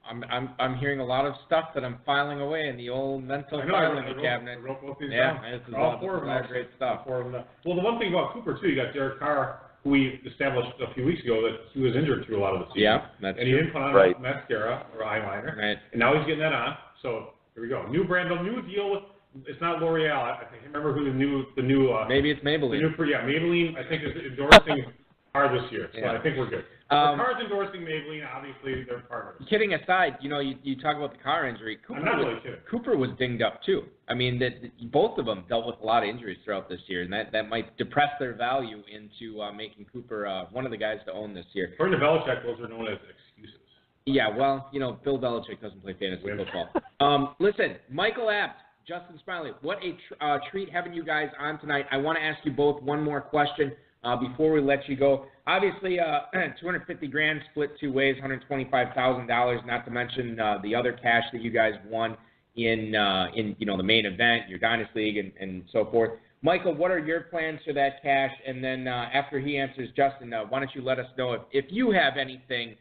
[SPEAKER 3] I'm hearing a lot of stuff that I'm filing away in the old mental filing cabinet.
[SPEAKER 6] I wrote both these
[SPEAKER 3] down.
[SPEAKER 6] This is
[SPEAKER 3] all
[SPEAKER 6] four of them.
[SPEAKER 3] Great stuff.
[SPEAKER 6] Well, the one thing about Cooper too, you got Derek Carr, who we established a few weeks ago that he was injured through a lot of the season.
[SPEAKER 3] Yeah, that's
[SPEAKER 6] and he didn't put on mascara or eyeliner.
[SPEAKER 3] Right.
[SPEAKER 6] And now he's getting that on. So here we go. New brand, new deal. It's not L'Oreal. I can't remember who the new.
[SPEAKER 3] Maybe it's Maybelline.
[SPEAKER 6] Maybelline. I think is endorsing Carr this year. So I think we're good. Carr's endorsing Maybelline. Obviously, they're partners.
[SPEAKER 3] Kidding aside, you talk about the Carr injury.
[SPEAKER 6] I'm not really kidding.
[SPEAKER 3] Cooper was dinged up too. I mean, both of them dealt with a lot of injuries throughout this year, and that might depress their value into making Cooper one of the guys to own this year.
[SPEAKER 6] According to Belichick, those are known as excuses.
[SPEAKER 3] Yeah, well, Bill Belichick doesn't play fantasy football. Listen, Michael Abt, Justin Smyly, what a treat having you guys on tonight. I want to ask you both one more question before we let you go. Obviously, $250,000 split two ways, $125,000. Not to mention the other cash that you guys won in the main event, your Dynasty League, and so forth. Michael, what are your plans for that cash? And then after he answers, Justin, why don't you let us know if you have anything,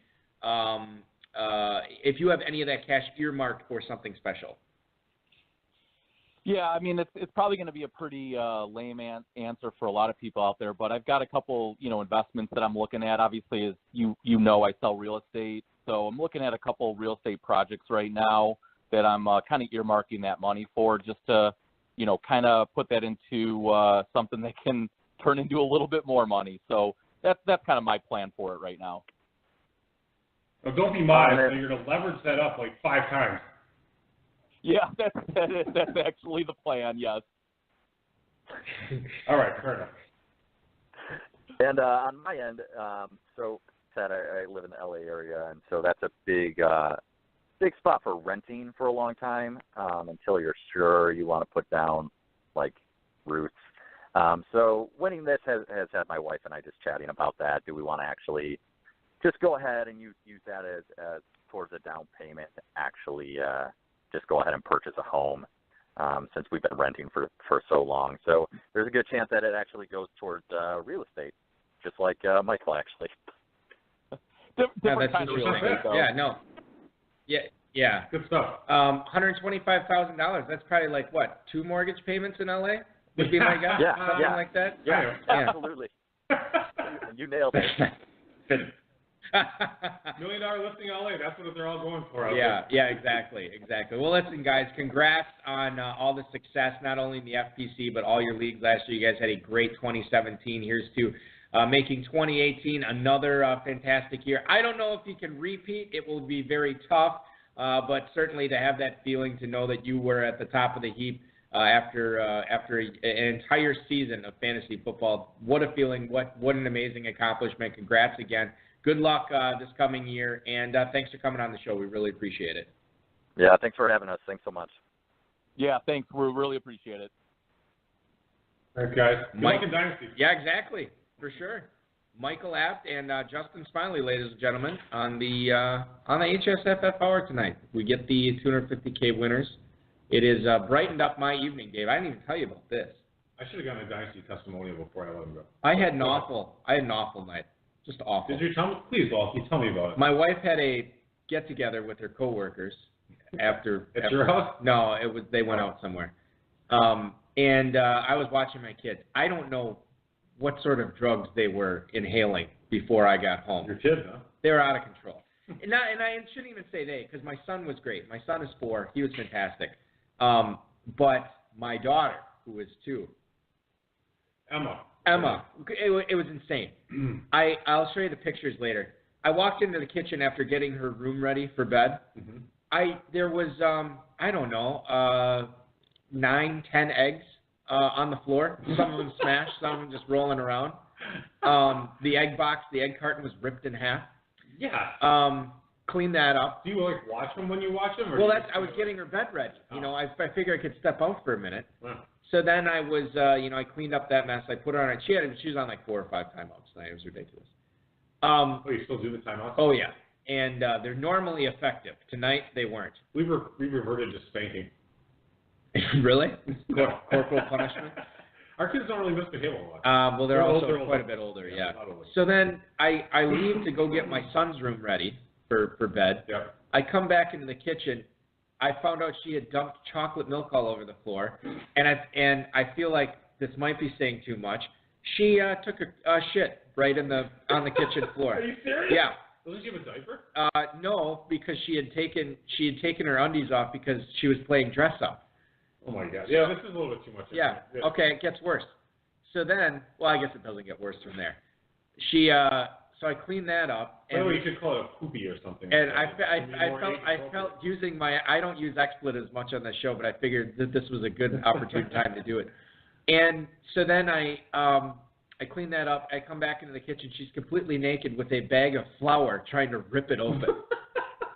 [SPEAKER 3] if you have any of that cash earmarked for something special.
[SPEAKER 8] Yeah, I mean, it's probably going to be a pretty lame answer for a lot of people out there, but I've got a couple, investments that I'm looking at. Obviously, as I sell real estate, so I'm looking at a couple real estate projects right now that I'm kind of earmarking that money for, just to, kind of put that into something that can turn into a little bit more money. So that's kind of my plan for it right now.
[SPEAKER 6] Now, don't be modest. You're going to leverage that up like 5 times.
[SPEAKER 8] Yeah, that's actually the plan, yes.
[SPEAKER 6] All right, fair enough.
[SPEAKER 7] And on my end, so Ted, I live in the LA area, and so that's a big spot for renting for a long time until you're sure you want to put down, like, roots. So winning this has had my wife and I just chatting about that. Do we want to actually just go ahead and use that as towards a down payment to actually just go ahead and purchase a home since we've been renting for so long. So there's a good chance that it actually goes towards real estate, just like Michael actually.
[SPEAKER 8] Different kind of real estate, though.
[SPEAKER 3] Yeah, no. Yeah.
[SPEAKER 6] Good stuff.
[SPEAKER 3] $125,000. That's probably like, what, 2 mortgage payments in LA? Would be my guess? Something like that?
[SPEAKER 7] Yeah, absolutely. You nailed it.
[SPEAKER 6] $1 million listing LA. That's what they're all going for.
[SPEAKER 3] Yeah, exactly. Well, listen, guys, congrats on all the success, not only in the FPC, but all your leagues last year. You guys had a great 2017. Here's to making 2018 another fantastic year. I don't know if you can repeat. It will be very tough, but certainly to have that feeling, to know that you were at the top of the heap after an entire season of fantasy football. What a feeling. What an amazing accomplishment. Congrats again. Good luck this coming year, and thanks for coming on the show. We really appreciate it.
[SPEAKER 7] Yeah, thanks for having us. Thanks so much.
[SPEAKER 8] Yeah, thanks. We really appreciate it.
[SPEAKER 6] All right, guys. Good luck in Dynasty.
[SPEAKER 3] Yeah, exactly. For sure. Michael Apt and Justin Smyly, ladies and gentlemen, on the HSFF Hour tonight. We get the $250K winners. It has brightened up my evening, Dave. I didn't even tell you about this.
[SPEAKER 6] I should have gotten a Dynasty testimonial before I let him go.
[SPEAKER 3] I had an awful night. Just awful.
[SPEAKER 6] Did you tell me? Please, Walkie, tell me about it.
[SPEAKER 3] My wife had a get-together with her coworkers after.
[SPEAKER 6] At your house?
[SPEAKER 3] No, they went out somewhere. And I was watching my kids. I don't know what sort of drugs they were inhaling before I got home.
[SPEAKER 6] Your kids, huh?
[SPEAKER 3] They were out of control. And I shouldn't even say they, because my son was great. My son is 4. He was fantastic. But my daughter, who is 2.
[SPEAKER 6] Emma.
[SPEAKER 3] It was insane. I'll show you the pictures later. I walked into the kitchen after getting her room ready for bed. Mm-hmm. There was, I don't know, 9, 10 eggs on the floor. Some of them smashed, some of them just rolling around. The egg carton was ripped in half.
[SPEAKER 6] Yeah.
[SPEAKER 3] Clean that up.
[SPEAKER 6] Do you watch them when you watch them? Or
[SPEAKER 3] well, I was getting her bed ready. You know, I figured I could step out for a minute.
[SPEAKER 6] Wow.
[SPEAKER 3] So then I was, I cleaned up that mess. I put her on. She was on 4 or 5 timeouts tonight. It was ridiculous.
[SPEAKER 6] You still do the timeouts?
[SPEAKER 3] Oh yeah, and they're normally effective. Tonight they weren't.
[SPEAKER 6] We reverted to spanking.
[SPEAKER 3] Really?
[SPEAKER 6] No.
[SPEAKER 3] Corporal punishment?
[SPEAKER 6] Our kids don't really misbehave a lot.
[SPEAKER 3] Well, they're also quite a bit older, yeah. So then I leave to go get my son's room ready for bed.
[SPEAKER 6] Yeah.
[SPEAKER 3] I come back into the kitchen. I found out she had dumped chocolate milk all over the floor, and I feel like this might be saying too much. She took a shit right on the kitchen floor.
[SPEAKER 6] Are you serious?
[SPEAKER 3] Yeah.
[SPEAKER 6] Doesn't she have a diaper?
[SPEAKER 3] No, because she had taken her undies off because she was playing dress up.
[SPEAKER 6] Oh my God. Yeah, this is a little bit too much.
[SPEAKER 3] Yeah. Okay, it gets worse. So then, well, I guess it doesn't get worse from there. So I cleaned that up.
[SPEAKER 6] By the way, you could call it a poopy or something.
[SPEAKER 3] And I felt using I don't use expletives much on the show, but I figured that this was a good opportune time to do it. And so then I clean that up. I come back into the kitchen. She's completely naked with a bag of flour trying to rip it open.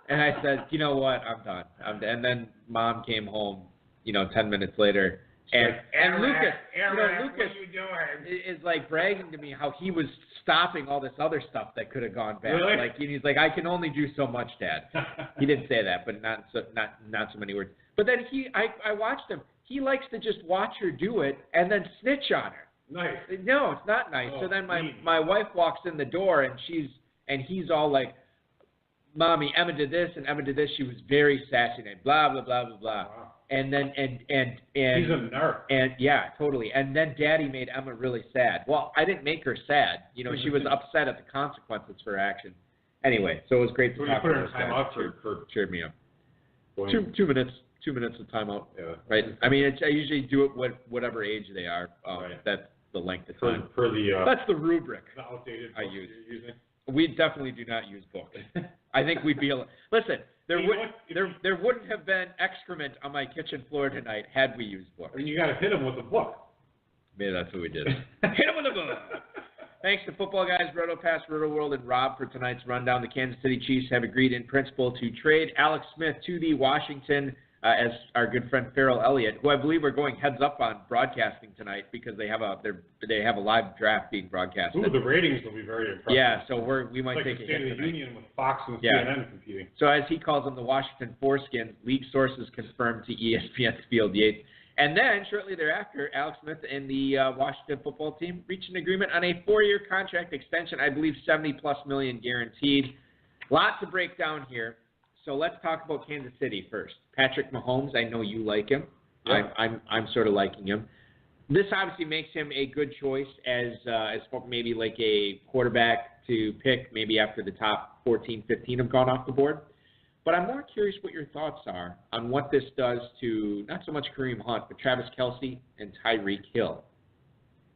[SPEAKER 3] And I said, you know what? I'm done. And then Mom came home, 10 minutes later. And Lucas, Lucas is bragging to me how he was stopping all this other stuff that could have gone bad.
[SPEAKER 6] Really?
[SPEAKER 3] He's like, I can only do so much, Dad. He didn't say that, but not so many words. But then I watched him. He likes to just watch her do it and then snitch on her.
[SPEAKER 6] Nice.
[SPEAKER 3] No, it's not nice.
[SPEAKER 6] Oh,
[SPEAKER 3] so then my wife walks in the door and he's all like, Mommy, Emma did this and Emma did this. She was very sassy and blah blah blah blah blah.
[SPEAKER 6] Wow.
[SPEAKER 3] And then and
[SPEAKER 6] he's a nerd.
[SPEAKER 3] And yeah, totally. And then Daddy made Emma really sad. Well, I didn't make her sad. She was upset at the consequences for her action. Anyway, so it was great to talk to her.
[SPEAKER 6] Time out for
[SPEAKER 3] cheered me up.
[SPEAKER 6] Going.
[SPEAKER 3] 2 minutes. 2 minutes of timeout.
[SPEAKER 6] Yeah.
[SPEAKER 3] Right. I mean, I usually do it whatever age they are.
[SPEAKER 6] Right.
[SPEAKER 3] That's the length of time.
[SPEAKER 6] That's
[SPEAKER 3] the rubric.
[SPEAKER 6] The outdated
[SPEAKER 3] I use.
[SPEAKER 6] You're using.
[SPEAKER 3] We definitely do not use books. I think we'd be listen. There wouldn't have been excrement on my kitchen floor tonight had we used books.
[SPEAKER 6] I mean, you got to hit them with a book.
[SPEAKER 3] Maybe that's what we did. Hit them with a book. Thanks to Football Guys, Roto Pass, Roto World, and Rob for tonight's rundown. The Kansas City Chiefs have agreed in principle to trade Alex Smith to the Washington as our good friend Farrell Elliott, who I believe are going heads up on broadcasting tonight because they have a live draft being broadcasted.
[SPEAKER 6] Ooh, the ratings will be very impressive.
[SPEAKER 3] Yeah, so we might
[SPEAKER 6] it's
[SPEAKER 3] take
[SPEAKER 6] like
[SPEAKER 3] a hit
[SPEAKER 6] State of the
[SPEAKER 3] tonight.
[SPEAKER 6] Union with Fox and CNN competing.
[SPEAKER 3] So as he calls them, the Washington Foreskins, league sources confirmed to ESPN's Field Yates. And then shortly thereafter, Alex Smith and the Washington football team reached an agreement on a 4-year contract extension, I believe $70+ million guaranteed. Lot to break down here. So let's talk about Kansas City first. Patrick Mahomes, I know you like him.
[SPEAKER 6] Yeah.
[SPEAKER 3] I'm sort of liking him. This obviously makes him a good choice as maybe like a quarterback to pick maybe after the top 14, 15 have gone off the board. But I'm more curious what your thoughts are on what this does to not so much Kareem Hunt, but Travis Kelce and Tyreek Hill.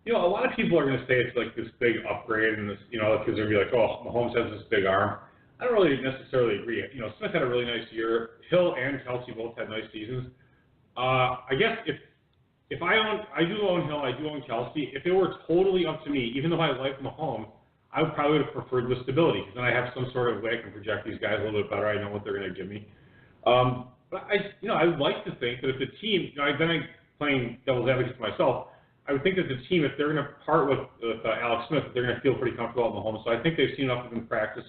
[SPEAKER 6] A lot of people are going to say it's like this big upgrade, and this, because they're going to be like, oh, Mahomes has this big arm. I don't really necessarily agree. Smith had a really nice year. Hill and Kelce both had nice seasons. I guess if I do own Hill, I do own Kelce. If it were totally up to me, even though I like Mahomes, I would probably have preferred the stability, because then I have some sort of way I can project these guys a little bit better. I know what they're going to give me. But I would like to think that if the team, then I'm playing devil's advocate for myself, I would think that the team, if they're going to part with Alex Smith, they're going to feel pretty comfortable at Mahomes. So I think they've seen enough of him in practice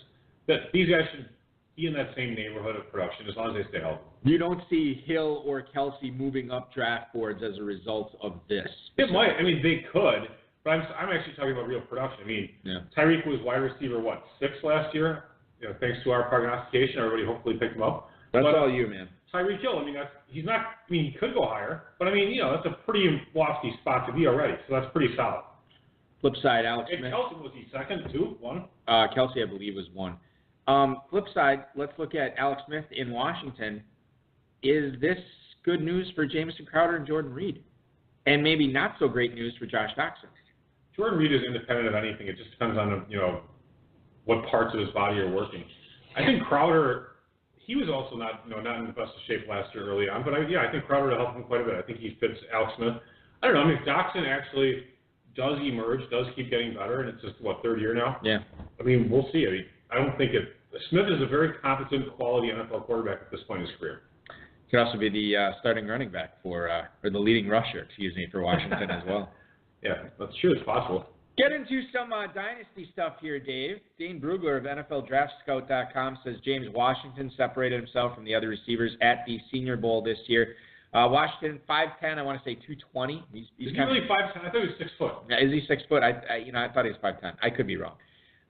[SPEAKER 6] that these guys should be in that same neighborhood of production as long as they stay healthy.
[SPEAKER 3] You don't see Hill or Kelce moving up draft boards as a result of this?
[SPEAKER 6] It might. I mean, they could. But I'm actually talking about real production. I mean, Tyreek was wide receiver, 6 last year? Thanks to our prognostication, everybody hopefully picked him up.
[SPEAKER 3] That's all you, man.
[SPEAKER 6] Tyreek Hill, he could go higher, but that's a pretty lofty spot to be already, so that's pretty solid.
[SPEAKER 3] Flip side, Alex Smith.
[SPEAKER 6] Kelce, was he second, 2, 1?
[SPEAKER 3] Kelce, I believe, was 1. Flip side, let's look at Alex Smith in Washington. Is this good news for Jamison Crowder and Jordan Reed? And maybe not so great news for Josh Doctson?
[SPEAKER 6] Jordan Reed is independent of anything. It just depends on, what parts of his body are working. I think Crowder, he was also not in the best of shape last year early on, but I think Crowder will help him quite a bit. I think he fits Alex Smith. I don't know. Doctson actually does emerge, does keep getting better, and it's just, 3rd year now?
[SPEAKER 3] Yeah.
[SPEAKER 6] We'll see. I don't think Smith is a very competent, quality NFL quarterback at this point in his career.
[SPEAKER 3] Could also be the starting running back or the leading rusher, for Washington as well.
[SPEAKER 6] Yeah, that's true. It's possible.
[SPEAKER 3] Get into some dynasty stuff here, Dave. Dane Brugler of NFLDraftScout.com says James Washington separated himself from the other receivers at the Senior Bowl this year. Washington, 5'10", I want to say 220. He's
[SPEAKER 6] is he really 5'10"? I thought he was 6 foot.
[SPEAKER 3] Yeah, is he 6 foot? I thought he was 5'10". I could be wrong.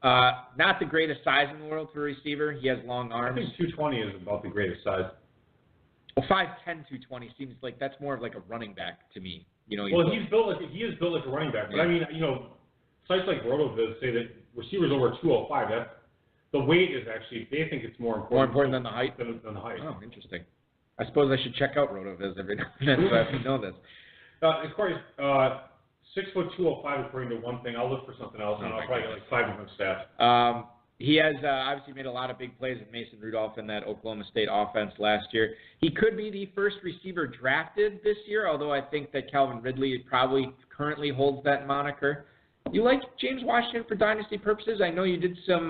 [SPEAKER 3] Not the greatest size in the world for a receiver. He has long arms.
[SPEAKER 6] I think 220 is about the greatest size.
[SPEAKER 3] Well, 5'10", 220 seems like that's more of like a running back to me.
[SPEAKER 6] He is built like a running back. But sites like RotoViz say that receivers over 205, the weight is actually, they think it's more important.
[SPEAKER 3] More important than the height?
[SPEAKER 6] Than the height.
[SPEAKER 3] Oh, interesting. I suppose I should check out RotoViz every now and then so I know this.
[SPEAKER 6] Of course, 6 foot 205 according to one thing. I'll look for something else, and I'll probably get like 5 different stats.
[SPEAKER 3] He has obviously made a lot of big plays with Mason Rudolph in that Oklahoma State offense last year. He could be the first receiver drafted this year, although I think that Calvin Ridley probably currently holds that moniker. You like James Washington for dynasty purposes? I know you did some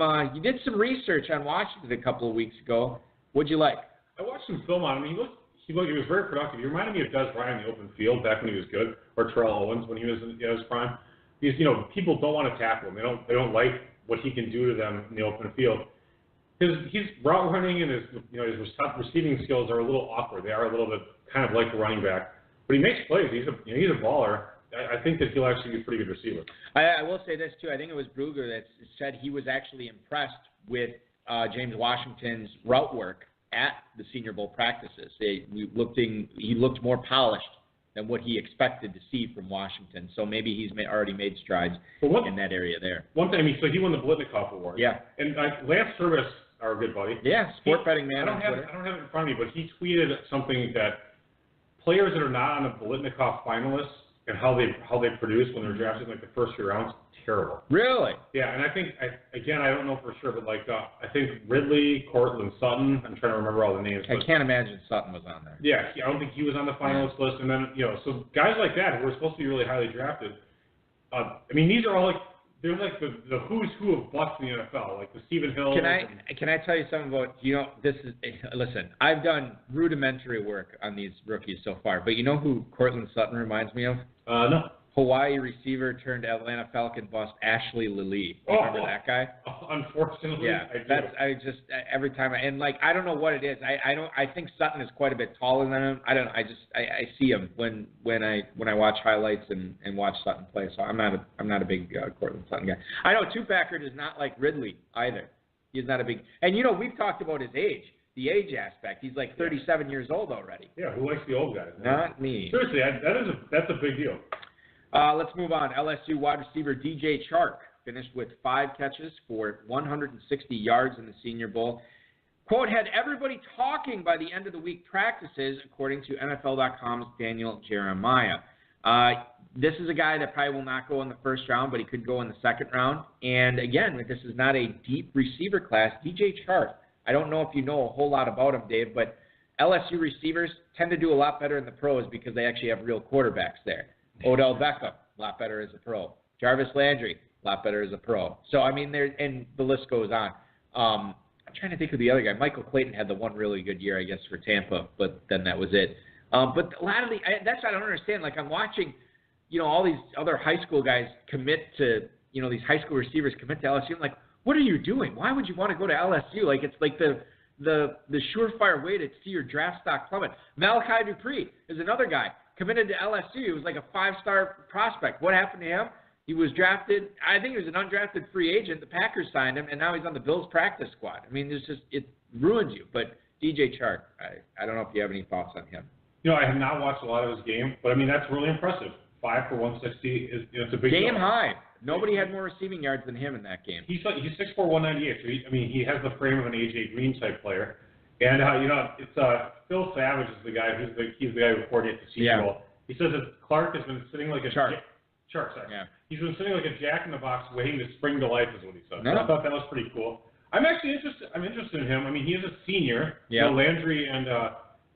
[SPEAKER 3] research on Washington a couple of weeks ago. What'd you like?
[SPEAKER 6] I watched some film on him. He was very productive. He reminded me of Des Bryant in the open field back when he was good, or Terrell Owens when he was in his prime. Because people don't want to tackle him. They don't like what he can do to them in the open field. His route running and his receiving skills are a little awkward. They are a little bit kind of like a running back, but he makes plays. He's a baller. I think that he'll actually be a pretty good receiver.
[SPEAKER 3] I will say this too. I think it was Brugler that said he was actually impressed with James Washington's route work at the Senior Bowl practices. He looked more polished than what he expected to see from Washington. So maybe he's already made strides in that area there.
[SPEAKER 6] One thing, so he won the Blitnikoff Award.
[SPEAKER 3] Yeah.
[SPEAKER 6] And Lance Service, our good buddy.
[SPEAKER 3] Yeah, sport betting man.
[SPEAKER 6] I don't have it in front of me, but he tweeted something that players that are not on the Blitnikoff finalists and how they produce when they're drafted in like the first few rounds, terrible.
[SPEAKER 3] Really?
[SPEAKER 6] Yeah, and I think I don't know for sure, but I think Ridley, Cortland Sutton. I'm trying to remember all the names.
[SPEAKER 3] I can't imagine Sutton was on there.
[SPEAKER 6] Yeah, I don't think he was on the finalist list. And then so guys like that who are supposed to be really highly drafted. These are all they're like the who's who of busts in the NFL, like the Stephen Hill.
[SPEAKER 3] Can I tell you something about listen, I've done rudimentary work on these rookies so far, but you know who Cortland Sutton reminds me of?
[SPEAKER 6] No.
[SPEAKER 3] Hawaii receiver turned Atlanta Falcon bust Ashley Lilly. Remember that guy?
[SPEAKER 6] Unfortunately,
[SPEAKER 3] yeah. Every time I don't know what it is. I think Sutton is quite a bit taller than him. I see him when I watch highlights and watch Sutton play. So I'm not a big Cortland Sutton guy. I know Two-Packer is not like Ridley either. He's not a big. And we've talked about his age. The age aspect. He's like 37 years old already.
[SPEAKER 6] Yeah, who likes the old guys?
[SPEAKER 3] Not me.
[SPEAKER 6] Seriously, that's a big deal.
[SPEAKER 3] Let's move on. LSU wide receiver DJ Chark finished with 5 catches for 160 yards in the Senior Bowl. Quote, had everybody talking by the end of the week practices, according to NFL.com's Daniel Jeremiah. This is a guy that probably will not go in the first round, but he could go in the second round. And again, this is not a deep receiver class. DJ Chark, I don't know if you know a whole lot about him, Dave, but LSU receivers tend to do a lot better in the pros because they actually have real quarterbacks there. Odell Beckham, a lot better as a pro. Jarvis Landry, a lot better as a pro. So, I mean, and the list goes on. I'm trying to think of the other guy. Michael Clayton had the one really good year, I guess, for Tampa, but then that was it. But a lot of that's what I don't understand. Like, I'm watching, all these other high school guys commit to, these high school receivers commit to LSU. I'm like, what are you doing? Why would you want to go to LSU? Like, it's like the surefire way to see your draft stock plummet. Malachi Dupree is another guy committed to LSU. He was like a 5-star prospect. What happened to him? He was drafted. I think he was an undrafted free agent. The Packers signed him, and now he's on the Bills practice squad. I mean, it ruins you. But DJ Chark, I don't know if you have any thoughts on him.
[SPEAKER 6] I have not watched a lot of his game, but I mean, that's really impressive. 5 for 160 is it's a big
[SPEAKER 3] game
[SPEAKER 6] deal.
[SPEAKER 3] high. Nobody had more receiving yards than him in that game.
[SPEAKER 6] He's 6'4", 198. So he has the frame of an AJ Green type player. And it's Phil Savage is the guy he's the guy who coordinates the Senior Bowl. He says that Clark has been sitting like a
[SPEAKER 3] Chark,
[SPEAKER 6] sorry.
[SPEAKER 3] Yeah.
[SPEAKER 6] He's been sitting like a jack in the box waiting to spring to life, is what he said.
[SPEAKER 3] No.
[SPEAKER 6] So I thought that was pretty cool. I'm actually interested. I'm interested in him. I mean, he is a senior.
[SPEAKER 3] Yeah.
[SPEAKER 6] Landry and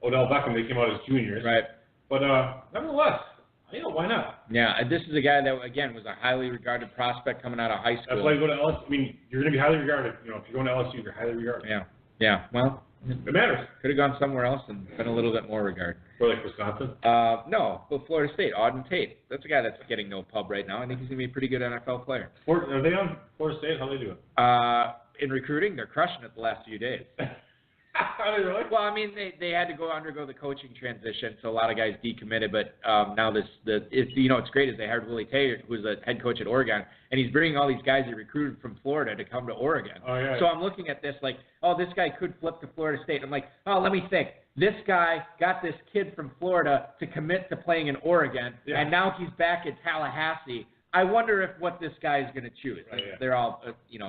[SPEAKER 6] Odell Beckham, they came out as juniors.
[SPEAKER 3] Right.
[SPEAKER 6] But nevertheless, why not?
[SPEAKER 3] Yeah, and this is a guy that, again, was a highly regarded prospect coming out of high school.
[SPEAKER 6] That's why you go to LSU. I mean, you're going to be highly regarded. If you're going to LSU, you're highly regarded.
[SPEAKER 3] Yeah. Well,
[SPEAKER 6] it matters.
[SPEAKER 3] Could have gone somewhere else and been a little bit more regard.
[SPEAKER 6] Or like Wisconsin?
[SPEAKER 3] No, Florida State, Auden Tate. That's a guy that's getting no pub right now. I think he's going to be a pretty good NFL player.
[SPEAKER 6] Are they on Florida State? How do they do it?
[SPEAKER 3] In recruiting, they're crushing it the last few days.
[SPEAKER 6] Are they really?
[SPEAKER 3] Well, I mean, they had to undergo the coaching transition, so a lot of guys decommitted. But now it's great is they hired Willie Taylor, who's a head coach at Oregon, and he's bringing all these guys he recruited from Florida to come to Oregon.
[SPEAKER 6] Oh, yeah.
[SPEAKER 3] So I'm looking at this like, this guy could flip to Florida State. I'm like, let me think. This guy got this kid from Florida to commit to playing in Oregon, and now he's back in Tallahassee. I wonder if what this guy is going to choose. They're all,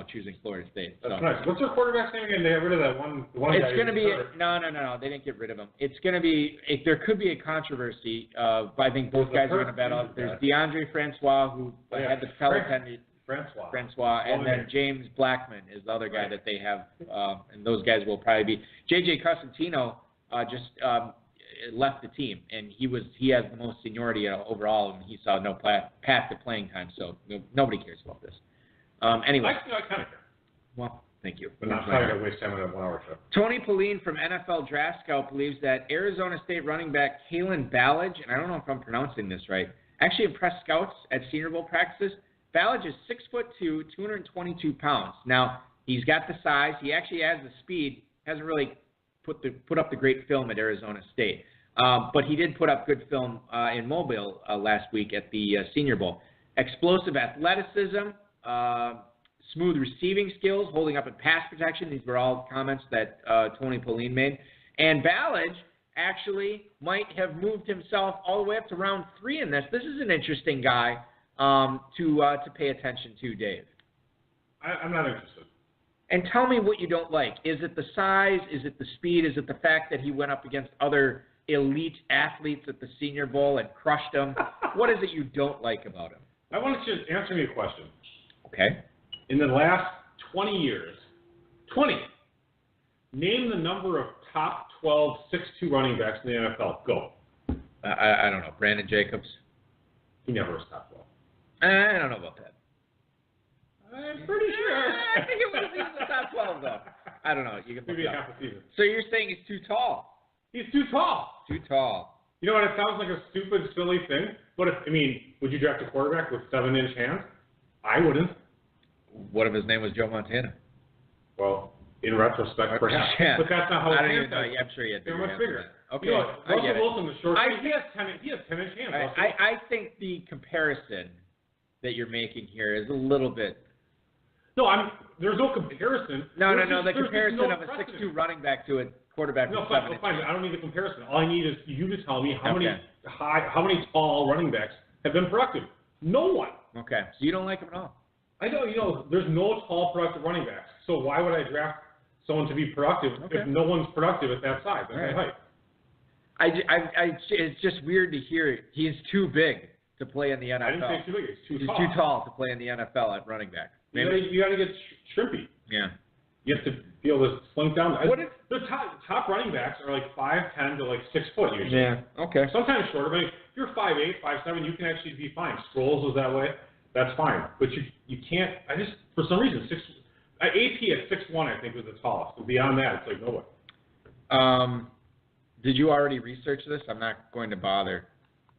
[SPEAKER 3] choosing Florida State.
[SPEAKER 6] That's nice. What's their quarterback's name again? They got rid of that one guy.
[SPEAKER 3] It's going to be no. They didn't get rid of him. It's going to be there could be a controversy. I think both guys are going to bet on. There's DeAndre Francois who had the Peloton. Francois, and then James Blackman is the other guy that they have, and those guys will probably be. J.J. Cosentino just left the team, and he has the most seniority overall, and he saw no path to playing time, so nobody cares about this. Anyway.
[SPEAKER 6] I kind of care.
[SPEAKER 3] Well, thank you.
[SPEAKER 6] But not probably going to waste time on a 1-hour show.
[SPEAKER 3] Tony Pauline from NFL Draft Scout believes that Arizona State running back Kalen Ballage, and I don't know if I'm pronouncing this right, actually impressed scouts at Senior Bowl practices. Ballage is 6'2", 222 pounds. Now, he's got the size. He actually has the speed. Hasn't really put up the great film at Arizona State. But he did put up good film in Mobile last week at the Senior Bowl. Explosive athleticism, smooth receiving skills, holding up in pass protection. These were all comments that Tony Pauline made. And Ballage actually might have moved himself all the way up to round 3 in this. This is an interesting guy to pay attention to, Dave.
[SPEAKER 6] I'm not interested.
[SPEAKER 3] And tell me what you don't like. Is it the size? Is it the speed? Is it the fact that he went up against other elite athletes at the Senior Bowl and crushed them? What is it you don't like about him?
[SPEAKER 6] I want you to answer me a question.
[SPEAKER 3] Okay.
[SPEAKER 6] In the last 20 years, name the number of top 12 6'2" running backs in the NFL. Go.
[SPEAKER 3] I don't know. Brandon Jacobs?
[SPEAKER 6] He never was top 12.
[SPEAKER 3] I don't know about that.
[SPEAKER 6] I'm pretty sure.
[SPEAKER 3] I think it was in the top 12, though. I don't know. You can
[SPEAKER 6] maybe half a season.
[SPEAKER 3] So you're saying he's too tall?
[SPEAKER 6] He's too tall.
[SPEAKER 3] Too tall.
[SPEAKER 6] You know what? It sounds like a stupid, silly thing, but would you draft a quarterback with 7-inch hands? I wouldn't.
[SPEAKER 3] What if his name was Joe Montana?
[SPEAKER 6] Well, in retrospect, perhaps. Yeah. But that's not how
[SPEAKER 3] I don't even know. I'm sure he had
[SPEAKER 6] bigger hands. They're much bigger.
[SPEAKER 3] Okay.
[SPEAKER 6] You know, Russell Wilson, the short guy, he has 10-inch hands.
[SPEAKER 3] I think the comparison that you're making here is a little bit.
[SPEAKER 6] No, there's no comparison.
[SPEAKER 3] No. The comparison of a 6'2" running back to a quarterback with 7 inches.
[SPEAKER 6] Fine. I don't need the comparison. All I need is you to tell me how many tall running backs have been productive. No one.
[SPEAKER 3] Okay. So you don't like him at all.
[SPEAKER 6] I know, there's no tall, productive running backs. So why would I draft someone to be productive if no one's productive at that size, at that height?
[SPEAKER 3] It's just weird to hear he's too big to play in the NFL.
[SPEAKER 6] I didn't say too big. He's
[SPEAKER 3] too tall to play in the NFL at running back.
[SPEAKER 6] You got to get shrimpy.
[SPEAKER 3] Yeah.
[SPEAKER 6] You have to be able to slink down. The top running backs are like 5'10" to like 6 foot usually.
[SPEAKER 3] Yeah. Okay.
[SPEAKER 6] Sometimes shorter. I mean, if you're 5'8", 5'7", you can actually be fine. Sproles was that way. That's fine. But you can't. For some reason, AP at 6'1", I think, was the tallest. But beyond that, it's like no way.
[SPEAKER 3] Did you already research this? I'm not going to bother.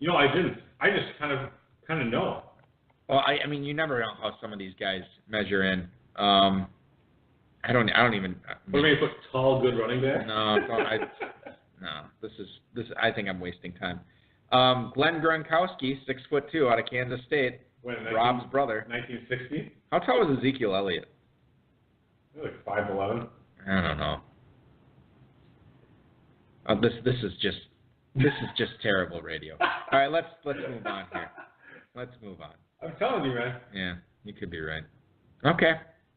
[SPEAKER 6] I didn't. I just kind of know.
[SPEAKER 3] Well, I mean, you never know how some of these guys measure in. I don't even.
[SPEAKER 6] What do you mean, put tall, good running back?
[SPEAKER 3] No, This is. I think I'm wasting time. Glenn Gronkowski, 6'2", out of Kansas State. Rob's brother.
[SPEAKER 6] 1960.
[SPEAKER 3] How tall was Ezekiel Elliott?
[SPEAKER 6] Like 5'11".
[SPEAKER 3] I don't know. This is just terrible radio. All right, let's move on here. Let's move on.
[SPEAKER 6] I'm telling you, man.
[SPEAKER 3] Yeah, you could be right. Okay.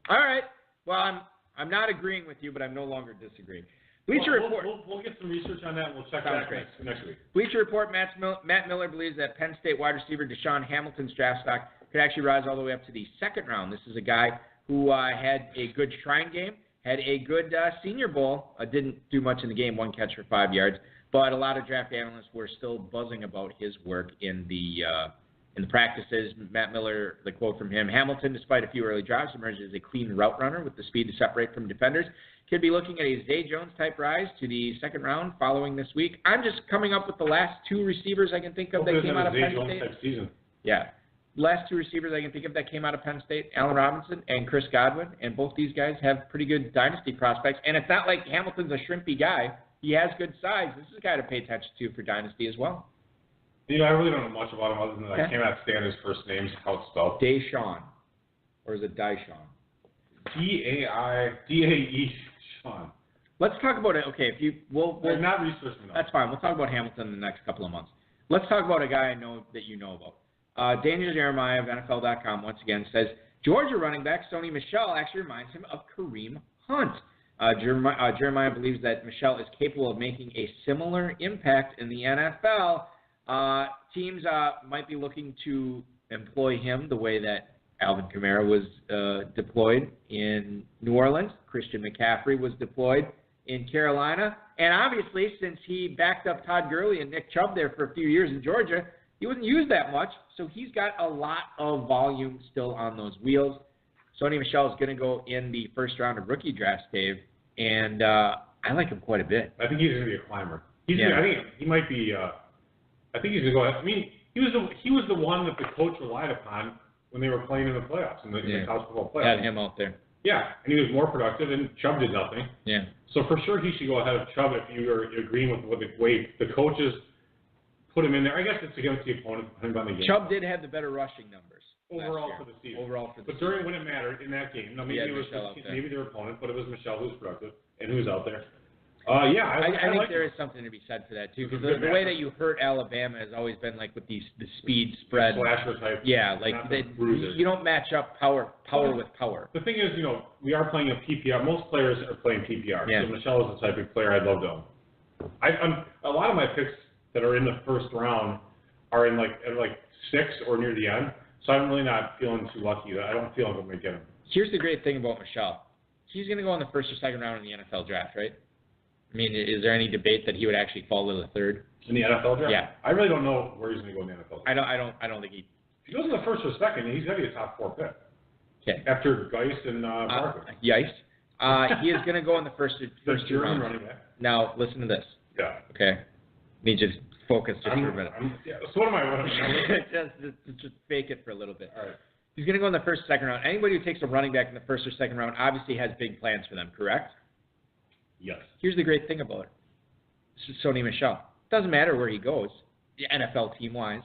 [SPEAKER 3] All right. Well, I'm not agreeing with you, but I'm no longer disagreeing. Bleacher Report.
[SPEAKER 6] We'll get some research on that, and we'll check back next week.
[SPEAKER 3] Bleacher Report, Matt Miller believes that Penn State wide receiver Deshaun Hamilton's draft stock could actually rise all the way up to the second round. This is a guy who had a good Shrine game, had a good Senior Bowl, didn't do much in the game, 1 catch for 5 yards, but a lot of draft analysts were still buzzing about his work in the practices. Matt Miller, the quote from him, Hamilton, despite a few early drives, emerged as a clean route runner with the speed to separate from defenders. Could be looking at a Zay Jones-type rise to the second round following this week. I'm just coming up with the last 2 receivers I can think of that came out of Penn State.
[SPEAKER 6] Type season.
[SPEAKER 3] Yeah. Last 2 receivers I can think of that came out of Penn State, Allen Robinson and Chris Godwin, and both these guys have pretty good dynasty prospects. And it's not like Hamilton's a shrimpy guy. He has good size. This is a guy to pay attention to for dynasty as well.
[SPEAKER 6] I really don't know much about him other than I cannot stand his first name, how it's spelled.
[SPEAKER 3] Deshaun. Or is it Deshaun?
[SPEAKER 6] D-A-E, Sean.
[SPEAKER 3] Let's talk about it. Okay, we'll
[SPEAKER 6] not researching that.
[SPEAKER 3] That's fine. We'll talk about Hamilton in the next couple of months. Let's talk about a guy I know that you know about. Daniel Jeremiah of NFL.com once again says Georgia running back Sony Michel actually reminds him of Kareem Hunt. Jeremiah believes that Michel is capable of making a similar impact in the NFL. Teams might be looking to employ him the way that Alvin Kamara was deployed in New Orleans. Christian McCaffrey was deployed in Carolina. And obviously, since he backed up Todd Gurley and Nick Chubb there for a few years in Georgia, he wasn't used that much. So he's got a lot of volume still on those wheels. Sony Michel is going to go in the first round of rookie drafts, Dave. And I like him quite a bit.
[SPEAKER 6] I think he's going to be a climber. I think he might be. I think he's going to go ahead. I mean, he was the one that the coach relied upon when they were playing in the playoffs, in the college football playoffs.
[SPEAKER 3] Had him out there.
[SPEAKER 6] Yeah, and he was more productive, and Chubb did nothing.
[SPEAKER 3] Yeah.
[SPEAKER 6] So for sure he should go ahead of Chubb if you are agreeing with what the way the coaches put him in there. I guess it's against the opponent, depending on the game.
[SPEAKER 3] Chubb did have the better rushing numbers
[SPEAKER 6] overall for the season. But
[SPEAKER 3] season.
[SPEAKER 6] When it mattered in that game, maybe it was maybe their opponent, but it was Michel who was productive and who was out there. I
[SPEAKER 3] think there is something to be said for that too, because the way that you hurt Alabama has always been like with the speed spread.
[SPEAKER 6] Slasher type.
[SPEAKER 3] Yeah, like you don't match up power with power.
[SPEAKER 6] The thing is, we are playing a PPR. Most players are playing PPR.
[SPEAKER 3] Yeah.
[SPEAKER 6] So Michel is the type of player I'd love to own. A lot of my picks that are in the first round are in like 6 or near the end. So I'm really not feeling too lucky. I don't feel like I'm going to get him.
[SPEAKER 3] Here's the great thing about Michel. He's going to go in the first or second round in the NFL draft, right? I mean, is there any debate that he would actually fall to the third?
[SPEAKER 6] In the NFL draft?
[SPEAKER 3] Yeah.
[SPEAKER 6] I really don't know where he's going to go in the NFL draft.
[SPEAKER 3] I don't think he...
[SPEAKER 6] If he goes in the first or second, he's going to be a top 4 pick.
[SPEAKER 3] Okay.
[SPEAKER 6] After Geist and Barkley.
[SPEAKER 3] Geist. He is going to go in the first two rounds.
[SPEAKER 6] Running back.
[SPEAKER 3] Now, listen to this.
[SPEAKER 6] Yeah.
[SPEAKER 3] Okay. Need to focus just for a minute.
[SPEAKER 6] So what am I running?
[SPEAKER 3] just fake it for a little bit.
[SPEAKER 6] All right.
[SPEAKER 3] He's going to go in the first or second round. Anybody who takes a running back in the first or second round obviously has big plans for them, correct?
[SPEAKER 6] Yes.
[SPEAKER 3] Here's the great thing about it. This is Sony Michel. Doesn't matter where he goes, NFL team-wise.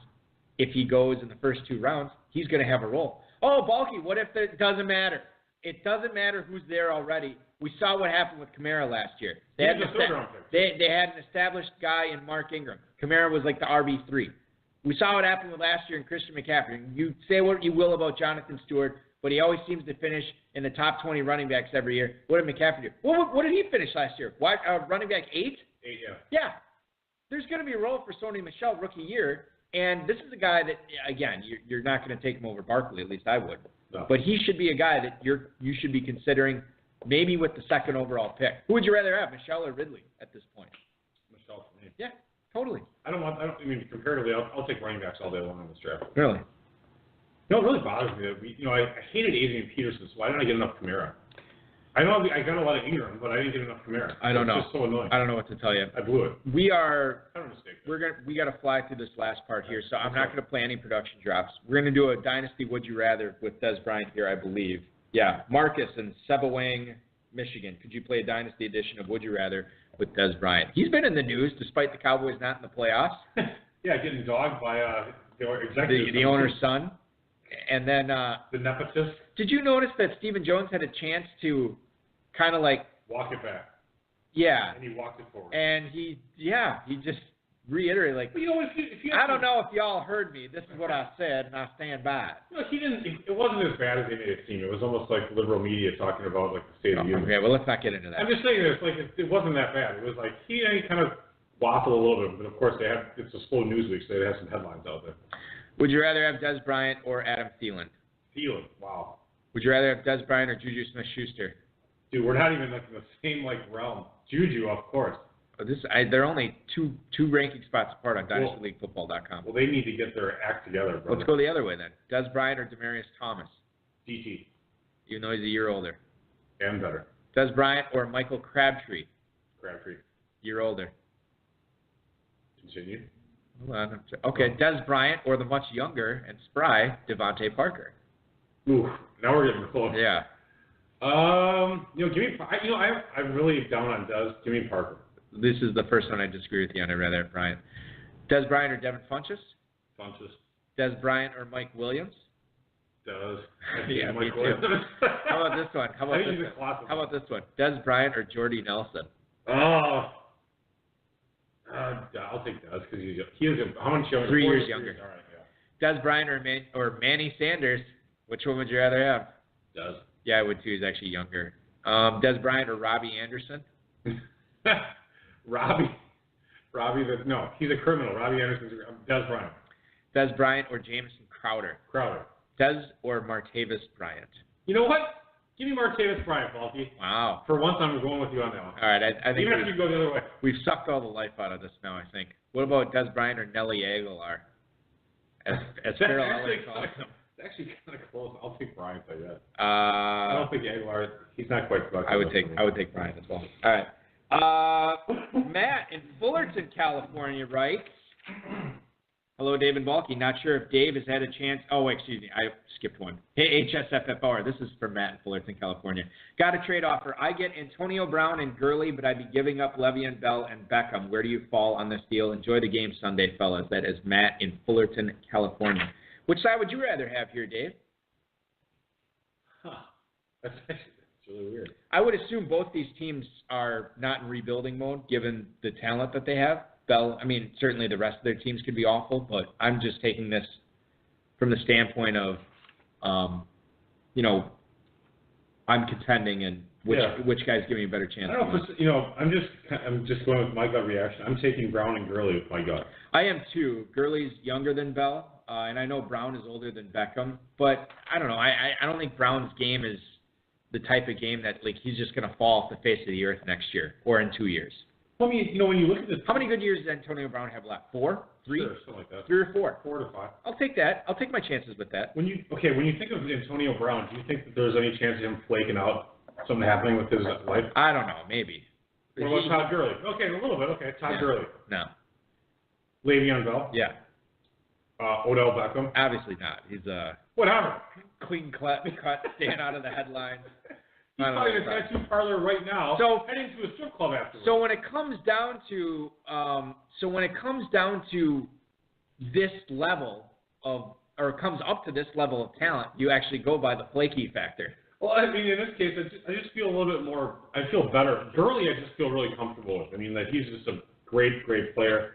[SPEAKER 3] If he goes in the first 2 rounds, he's going to have a role. Oh, Balky, what if it doesn't matter? It doesn't matter who's there already. We saw what happened with Kamara last year. They had an established guy in Mark Ingram. Kamara was like the RB3. We saw what happened with last year in Christian McCaffrey. You say what you will about Jonathan Stewart, but he always seems to finish in the top 20 running backs every year. What did McCaffrey do? What did he finish last year? Running back 8?
[SPEAKER 6] 8, yeah.
[SPEAKER 3] Yeah. There's going to be a role for Sony Michel rookie year, and this is a guy that, again, you're not going to take him over Barkley, at least I would.
[SPEAKER 6] No.
[SPEAKER 3] But he should be a guy that you should be considering maybe with the second overall pick. Who would you rather have, Michel or Ridley at this point?
[SPEAKER 6] Michel for me.
[SPEAKER 3] Yeah, totally.
[SPEAKER 6] I mean, comparatively, I'll take running backs all day long in this draft.
[SPEAKER 3] Really?
[SPEAKER 6] No, it really bothers me that I hated Adrian Peterson, so why didn't I get enough Kamara? I know I got a lot of Ingram, but I didn't get enough Kamara.
[SPEAKER 3] I don't know.
[SPEAKER 6] It's just so annoying.
[SPEAKER 3] I don't know what to tell you.
[SPEAKER 6] I blew it.
[SPEAKER 3] We are.
[SPEAKER 6] I don't mistake.
[SPEAKER 3] We got to fly through this last part here, so I'm not going to play any production drops. We're going to do a Dynasty Would You Rather with Des Bryant here, I believe. Yeah, Marcus in Sebawang, Michigan. Could you play a Dynasty edition of Would You Rather with Des Bryant? He's been in the news despite the Cowboys not in the playoffs.
[SPEAKER 6] Yeah, getting dogged by the
[SPEAKER 3] owner's son. And then
[SPEAKER 6] the nepotist.
[SPEAKER 3] Did you notice that Stephen Jones had a chance to kind of like
[SPEAKER 6] walk it back?
[SPEAKER 3] Yeah.
[SPEAKER 6] And he walked it forward.
[SPEAKER 3] And he just reiterated like,
[SPEAKER 6] well, if you
[SPEAKER 3] I don't know if y'all heard me. This is what I said, and I stand by it.
[SPEAKER 6] No, he didn't. It wasn't as bad as they made it seem. It was almost like liberal media talking about like the state of the union.
[SPEAKER 3] Okay, well let's not get into that.
[SPEAKER 6] I'm just saying this. Like it wasn't that bad. It was like he kind of waffled a little bit, but of course it's a slow news week, so they have some headlines out there.
[SPEAKER 3] Would you rather have Des Bryant or Adam Thielen?
[SPEAKER 6] Thielen, wow.
[SPEAKER 3] Would you rather have Des Bryant or Juju Smith-Schuster?
[SPEAKER 6] Dude, we're not even like in the same realm. Juju, of course.
[SPEAKER 3] They're only two ranking spots apart on DynastyLeagueFootball.com.
[SPEAKER 6] Well, they need to get their act together, brother.
[SPEAKER 3] Let's go the other way then. Des Bryant or Demaryius Thomas?
[SPEAKER 6] DT.
[SPEAKER 3] Even though he's a year older.
[SPEAKER 6] And better.
[SPEAKER 3] Des Bryant or Michael Crabtree?
[SPEAKER 6] Crabtree.
[SPEAKER 3] Year older.
[SPEAKER 6] Continue.
[SPEAKER 3] Hold on. Okay, Des Bryant or the much younger and spry Devontae Parker?
[SPEAKER 6] Ooh, now we're getting close.
[SPEAKER 3] Yeah.
[SPEAKER 6] Give me. I'm really down on Des. Give me Parker.
[SPEAKER 3] This is the first one I disagree with you on. I'd rather have Bryant. Des Bryant or Devin Funchess?
[SPEAKER 6] Funchess.
[SPEAKER 3] Des Bryant or Mike Williams?
[SPEAKER 6] Does.
[SPEAKER 3] Yeah,
[SPEAKER 6] Mike
[SPEAKER 3] me
[SPEAKER 6] Williams.
[SPEAKER 3] too. How about this one? How about this one? Des Bryant or Jordy Nelson?
[SPEAKER 6] Oh. I'll take Des because he is how much younger?
[SPEAKER 3] 3 years younger.
[SPEAKER 6] All right, yeah.
[SPEAKER 3] Des Bryant or Manny Sanders? Which one would you rather have?
[SPEAKER 6] Des.
[SPEAKER 3] Yeah, I would too. He's actually younger. Des Bryant or Robbie Anderson?
[SPEAKER 6] Robbie, no, he's a criminal. Robbie Anderson's Des Bryant.
[SPEAKER 3] Des Bryant or Jamison Crowder?
[SPEAKER 6] Crowder.
[SPEAKER 3] Des or Martavis Bryant?
[SPEAKER 6] You know what? Give me Martavis Bryant, Balky.
[SPEAKER 3] Wow.
[SPEAKER 6] For once, I'm going with you on that one.
[SPEAKER 3] All right, I think
[SPEAKER 6] even if you go the other way.
[SPEAKER 3] We've sucked all the life out of this now, I think. What about Des Bryant or Nelly Aguilar? As Farrell Elliott calls him.
[SPEAKER 6] It's actually kind of close. I'll take Bryant, I guess. I don't think Aguilar. He's not quite productive.
[SPEAKER 3] I would take Bryant as well. All right. Matt in Fullerton, California writes, hello, Dave and Balky. Not sure if Dave has had a chance. Oh, excuse me. I skipped one. Hey, HSFFR. This is for Matt in Fullerton, California. Got a trade offer. I get Antonio Brown and Gurley, but I'd be giving up Le'Veon Bell and Beckham. Where do you fall on this deal? Enjoy the game Sunday, fellas. That is Matt in Fullerton, California. Which side would you rather have here, Dave?
[SPEAKER 6] That's really weird.
[SPEAKER 3] I would assume both these teams are not in rebuilding mode, given the talent that they have. Bell, certainly the rest of their teams could be awful, but I'm just taking this from the standpoint of, I'm contending and which guys give me a better chance.
[SPEAKER 6] I don't know. I'm just going with my gut reaction. I'm taking Brown and Gurley with my gut.
[SPEAKER 3] I am too. Gurley's younger than Bell, and I know Brown is older than Beckham, but I don't know. I don't think Brown's game is the type of game that he's just going to fall off the face of the earth next year or in 2 years.
[SPEAKER 6] When you look at this,
[SPEAKER 3] how many good years does Antonio Brown have left? 4? 3?
[SPEAKER 6] Sure, something like that.
[SPEAKER 3] 3 or 4?
[SPEAKER 6] 4 to 5.
[SPEAKER 3] I'll take that. I'll take my chances with that.
[SPEAKER 6] When you think of Antonio Brown, do you think that there's any chance of him flaking out, something happening with his life?
[SPEAKER 3] I don't know. Maybe.
[SPEAKER 6] What about Todd Gurley? Okay, a little bit. Okay, Todd Gurley.
[SPEAKER 3] No.
[SPEAKER 6] Le'Veon Bell?
[SPEAKER 3] Yeah.
[SPEAKER 6] Odell Beckham?
[SPEAKER 3] Obviously not. He's a
[SPEAKER 6] whatever.
[SPEAKER 3] Clean cut, staying out of the headlines.
[SPEAKER 6] He's probably in a tattoo parlor right now, heading to a strip club afterwards.
[SPEAKER 3] So when it comes down to, this level of, or it comes up to this level of talent, you actually go by the flaky factor.
[SPEAKER 6] Well, in this case, I just feel a little bit more. I feel better. Gurley, I just feel really comfortable with. That he's just a great, great player.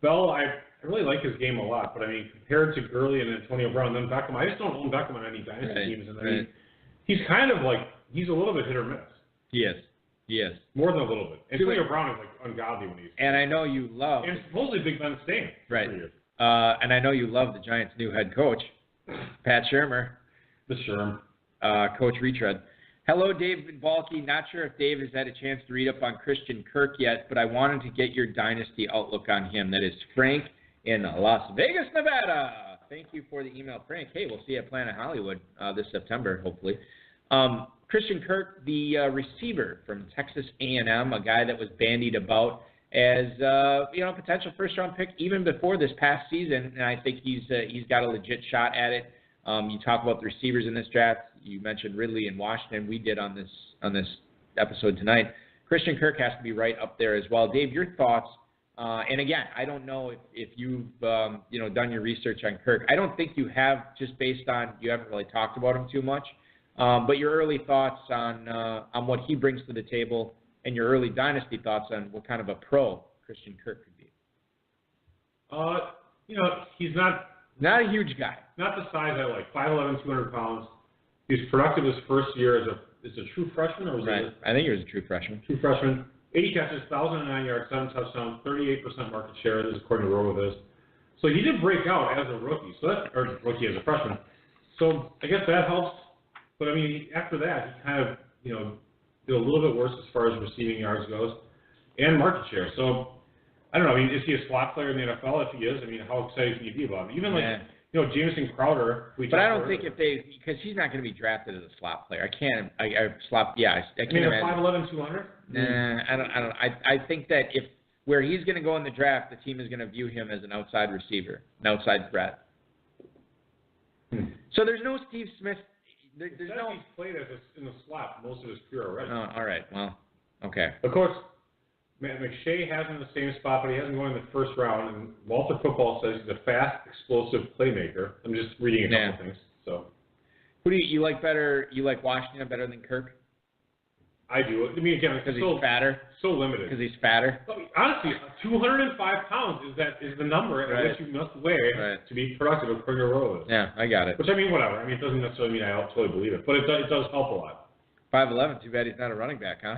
[SPEAKER 6] Bell, I I really like his game a lot, but I mean, compared to Gurley and Antonio Brown, and then Beckham, I just don't own Beckham on any dynasty teams. And I mean, he's kind of like, he's a little bit hit or miss.
[SPEAKER 3] He is.
[SPEAKER 6] More than a little bit. Antonio Brown is like ungodly when he's.
[SPEAKER 3] And I know you love.
[SPEAKER 6] And supposedly Big Ben staying.
[SPEAKER 3] Right. And I know you love the Giants' new head coach, Pat Shurmur.
[SPEAKER 6] The Sherm.
[SPEAKER 3] Coach Retread. Hello, Dave and Balky. Not sure if Dave has had a chance to read up on Christian Kirk yet, but I wanted to get your dynasty outlook on him. That is Frank in Las Vegas, Nevada. Thank you for the email, Frank. Hey, we'll see you at Planet Hollywood this September, hopefully. Christian Kirk, the receiver from Texas A&M, a guy that was bandied about as potential first-round pick even before this past season, and I think he's got a legit shot at it. You talk about the receivers in this draft. You mentioned Ridley and Washington. We did on this episode tonight. Christian Kirk has to be right up there as well. Dave, your thoughts? And again, I don't know if you've done your research on Kirk. I don't think you have, just based on you haven't really talked about him too much. But your early thoughts on what he brings to the table, and your early dynasty thoughts on what kind of a pro Christian Kirk could be.
[SPEAKER 6] He's not
[SPEAKER 3] a huge guy.
[SPEAKER 6] Not the size I like. 5'11", 200 pounds. He was productive his first year as a true freshman, or was it?
[SPEAKER 3] I think he was a true freshman.
[SPEAKER 6] 80 catches, 1,009 yards, 7 touchdowns, 38% market share. This is according to RotoViz. So he did break out as a rookie. Or rookie as a freshman. So I guess that helps. But I mean, after that, he kind of did a little bit worse as far as receiving yards goes, and market share. So I don't know. I mean, is he a slot player in the NFL? If he is, I mean, how excited can you be about him? Even Jamison Crowder.
[SPEAKER 3] But I don't think because he's not going to be drafted as a slot player. I can't. I can't
[SPEAKER 6] imagine. 5'11", 200.
[SPEAKER 3] I don't. I think that where he's going to go in the draft, the team is going to view him as an outside receiver, an outside threat. So there's no Steve Smith. There's no.
[SPEAKER 6] He's played in the slot most of his career already.
[SPEAKER 3] Oh, all right. Well, okay.
[SPEAKER 6] Of course, McShay has him in the same spot, but he hasn't gone in the first round. And Walter Football says he's a fast, explosive playmaker. I'm just reading a couple things. So,
[SPEAKER 3] who do you like better? You like Washington better than Kirk?
[SPEAKER 6] I do. I mean, again,
[SPEAKER 3] because he's fatter.
[SPEAKER 6] So limited.
[SPEAKER 3] Because he's fatter.
[SPEAKER 6] Honestly, 205 pounds is the number at which you must weigh to be productive according to RotoViz.
[SPEAKER 3] Yeah, I got it.
[SPEAKER 6] Which, I mean, whatever. I mean, it doesn't necessarily mean I totally believe it, but it does help a lot.
[SPEAKER 3] 5'11", too bad he's not a running back, huh?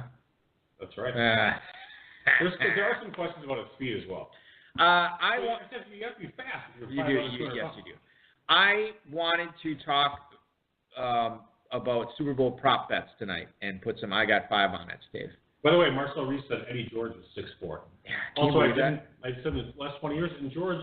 [SPEAKER 6] That's right. There are some questions about his speed as well. You have to be fast.
[SPEAKER 3] You do. Yes, you do. I wanted to talk about Super Bowl prop bets tonight and put some I Got 5 on it, Dave.
[SPEAKER 6] By the way, Marcel Reese said Eddie George is 6'4".
[SPEAKER 3] Yeah,
[SPEAKER 6] also, I said in the last 20 years, and George,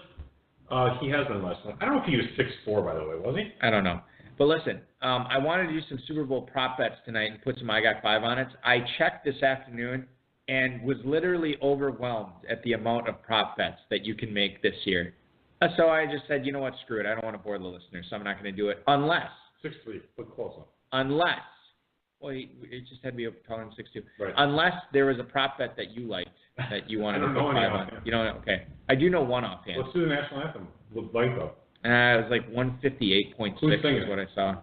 [SPEAKER 6] he has been the last one. I don't know if he was 6'4", by the way, was he?
[SPEAKER 3] I don't know. But listen, I wanted to do some Super Bowl prop bets tonight and put some I Got 5 on it. I checked this afternoon and was literally overwhelmed at the amount of prop bets that you can make this year. So I just said, you know what, screw it. I don't want to bore the listeners, so I'm not going to do it unless.
[SPEAKER 6] 6'3", but close up.
[SPEAKER 3] Unless, it just had to be taller than 6'2".
[SPEAKER 6] Right.
[SPEAKER 3] Unless there was a prop bet that you liked, that you wanted to put 5 on. You don't know? Okay. I do know one offhand.
[SPEAKER 6] Let's do the national anthem. Blank though.
[SPEAKER 3] It was like 158.6 is what I saw.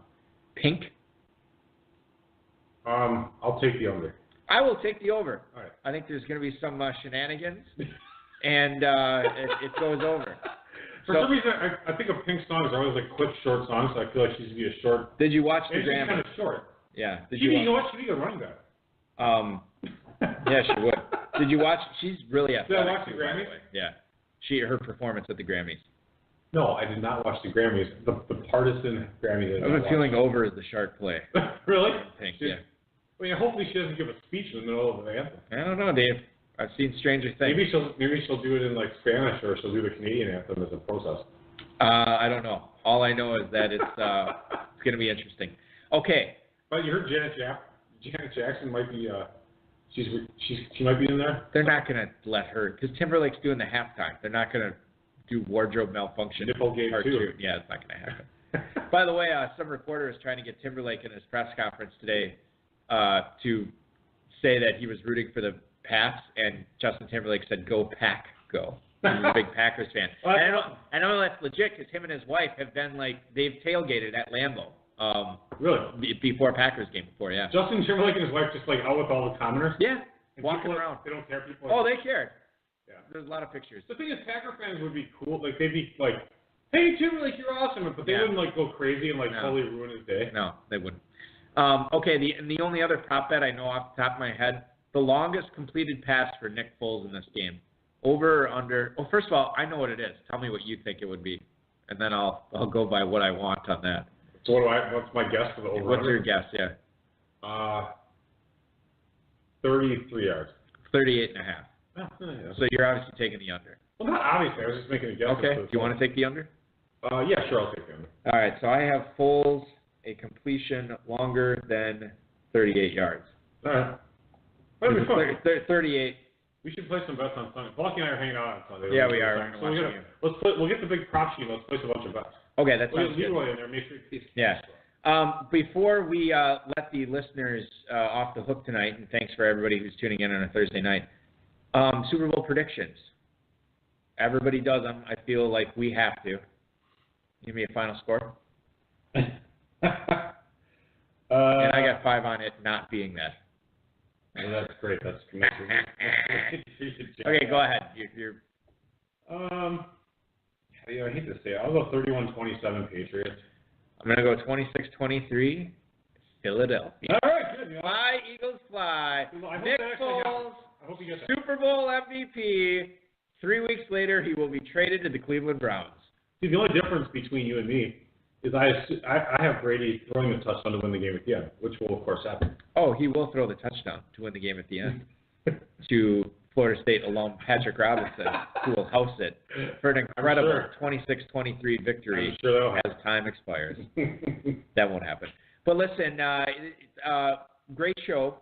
[SPEAKER 3] Pink?
[SPEAKER 6] I'll take the under.
[SPEAKER 3] I will take the over.
[SPEAKER 6] All right.
[SPEAKER 3] I think there's going to be some shenanigans, and it goes over.
[SPEAKER 6] For some reason, I think of Pink songs are always like quick, short songs, so I feel like she's going to be a short.
[SPEAKER 3] Did you watch the
[SPEAKER 6] Grammys? She's kind of short.
[SPEAKER 3] Yeah.
[SPEAKER 6] You know what? She'd be a running back.
[SPEAKER 3] Yeah, she would. Did you watch? She's really athletic.
[SPEAKER 6] Did I watch the Grammys?
[SPEAKER 3] Yeah. Her performance at the Grammys.
[SPEAKER 6] No, I did not watch the Grammys. The partisan Grammys.
[SPEAKER 3] I have a feeling over is the shark play.
[SPEAKER 6] Really?
[SPEAKER 3] Pink, yeah.
[SPEAKER 6] I mean, hopefully she doesn't give a speech in the middle of the anthem.
[SPEAKER 3] I don't know, Dave. I've seen stranger things.
[SPEAKER 6] Maybe she'll do it in like Spanish, or she'll do the Canadian anthem as a process.
[SPEAKER 3] I don't know. All I know is that it's going to be interesting. Okay.
[SPEAKER 6] But you heard Janet Jackson might be she might be in there.
[SPEAKER 3] They're not going to let her, because Timberlake's doing the halftime. They're not going to do wardrobe malfunction.
[SPEAKER 6] Nipple game too.
[SPEAKER 3] Yeah, it's not going to happen. By the way, some reporter is trying to get Timberlake in his press conference today to say that he was rooting for the Pats, and Justin Timberlake said, "Go Pack, go." He's a big Packers fan. I know that's legit because him and his wife have been they've tailgated at Lambeau.
[SPEAKER 6] Really?
[SPEAKER 3] Before Packers game before, yeah.
[SPEAKER 6] Justin Timberlake and his wife just out with all the commoners?
[SPEAKER 3] Yeah,
[SPEAKER 6] and
[SPEAKER 3] walking around.
[SPEAKER 6] They don't care. People.
[SPEAKER 3] Oh, they cared. There's a lot of pictures.
[SPEAKER 6] The thing is, Packer fans would be cool. Like, they'd be like, hey, Tim, like, you're awesome. But they wouldn't, like, go crazy and, like, totally ruin his day.
[SPEAKER 3] No, they wouldn't. Okay, the only other prop bet I know off the top of my head, the longest completed pass for Nick Foles in this game. Over or under? Well, first of all, I know what it is. Tell me what you think it would be. And then I'll go by what I want on that.
[SPEAKER 6] So what's my guess for the over?
[SPEAKER 3] What's your guess,
[SPEAKER 6] 33 yards.
[SPEAKER 3] 38 and a half.
[SPEAKER 6] Oh, yeah.
[SPEAKER 3] So you're obviously taking the under.
[SPEAKER 6] Well, not obviously. I was just making a guess.
[SPEAKER 3] Okay. Do you want to take the under?
[SPEAKER 6] Yeah, sure. I'll take the under.
[SPEAKER 3] All right. So I have Foles, a completion longer than 38 yards.
[SPEAKER 6] All right. That'll be fun.
[SPEAKER 3] 38.
[SPEAKER 6] We should play some bets on Sunday. Balky and I are hanging out on Sunday.
[SPEAKER 3] Yeah, we are.
[SPEAKER 6] We'll get the big prop sheet. Let's place a bunch of bets.
[SPEAKER 3] Okay, that sounds
[SPEAKER 6] good.
[SPEAKER 3] Leroy
[SPEAKER 6] in there. Make sure
[SPEAKER 3] yeah. Before we let the listeners off the hook tonight, and thanks for everybody who's tuning in on a Thursday night, Super Bowl predictions. Everybody does them. I feel like we have to. Give me a final score. And I got 5 on it not being that.
[SPEAKER 6] Oh, that's great. That's
[SPEAKER 3] okay, go ahead. You're
[SPEAKER 6] I hate to say it. I'll go 31-27 Patriots.
[SPEAKER 3] I'm going to go 26-23 Philadelphia.
[SPEAKER 6] All right, good.
[SPEAKER 3] Fly, Eagles, fly.
[SPEAKER 6] Well,
[SPEAKER 3] Nick Foles, Super Bowl MVP. 3 weeks later, he will be traded to the Cleveland Browns.
[SPEAKER 6] See, the only difference between you and me is I have Brady throwing the touchdown to win the game at the end, which will, of course, happen.
[SPEAKER 3] Oh, he will throw the touchdown to win the game at the end to Florida State alum Patrick Robinson, who will house it for an incredible 26-23 victory as time expires. That won't happen. But listen, great show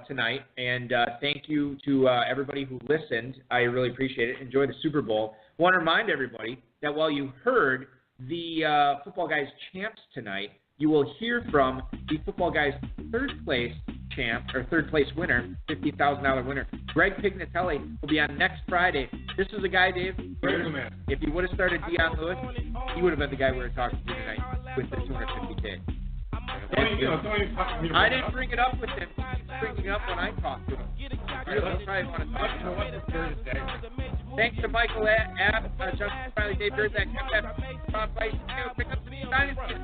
[SPEAKER 3] tonight, and thank you to everybody who listened. I really appreciate it. Enjoy the Super Bowl. I want to remind everybody that while you heard the Football Guys champs tonight, you will hear from the Football Guys third place champ, or third place winner, $50,000 winner. Greg Pignatelli will be on next Friday. This is a guy, Dave, if he would have started Deion Lewis, he would have been the guy we were talking to tonight with the $250K. I didn't bring it up with him. He's bringing it up when I talk to him. He'll probably want to talk to him. Thanks to Michael App, Justin Smyly, Dave Gerzak, Bob Weiss, pick up the Dynasty.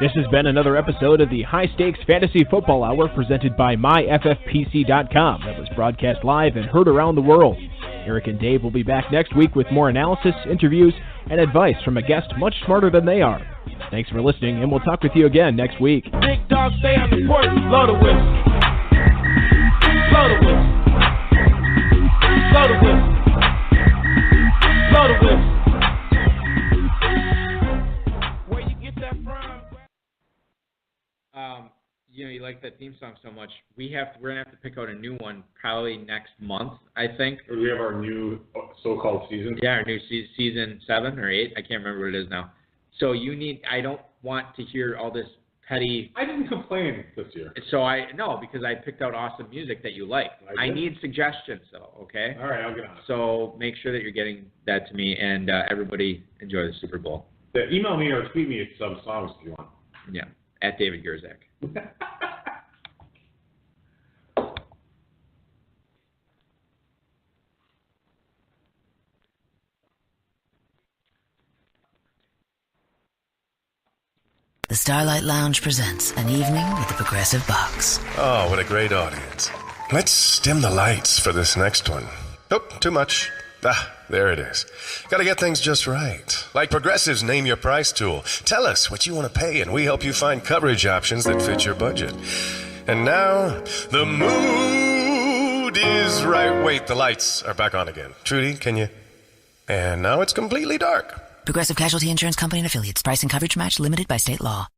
[SPEAKER 5] This has been another episode of the High Stakes Fantasy Football Hour presented by MyFFPC.com that was broadcast live and heard around the world. Eric and Dave will be back next week with more analysis, interviews, and advice from a guest much smarter than they are. Thanks for listening, and we'll talk with you again next week.
[SPEAKER 4] Big dog stay on the porch, blow the whistle. Blow the whistle. Blow the whistle. Blow the whistle. Where you get that from?
[SPEAKER 3] You like that theme song so much. We're gonna have to pick out a new one probably next month, I think.
[SPEAKER 6] Or do we have our new so-called season?
[SPEAKER 3] Yeah, our new season 7 or 8. I can't remember what it is now. So I don't want to hear all this petty.
[SPEAKER 6] I didn't complain this year.
[SPEAKER 3] So because I picked out awesome music that you liked. I need suggestions though, okay?
[SPEAKER 6] All right, I'll get on it.
[SPEAKER 3] So make sure that you're getting that to me, and everybody enjoy the Super Bowl.
[SPEAKER 6] Yeah, email me or tweet me some songs if you want.
[SPEAKER 3] Yeah, at David Gerzak.
[SPEAKER 9] The Starlight Lounge presents An Evening with the Progressive Box.
[SPEAKER 10] Oh, what a great audience. Let's dim the lights for this next one. Nope, too much. There it is. Gotta get things just right. Like Progressive's Name Your Price tool. Tell us what you want to pay, and we help you find coverage options that fit your budget. And now, the mood is right. Wait, the lights are back on again. Trudy, can you? And now it's completely dark.
[SPEAKER 9] Progressive Casualty Insurance Company and Affiliates. Price and coverage match limited by state law.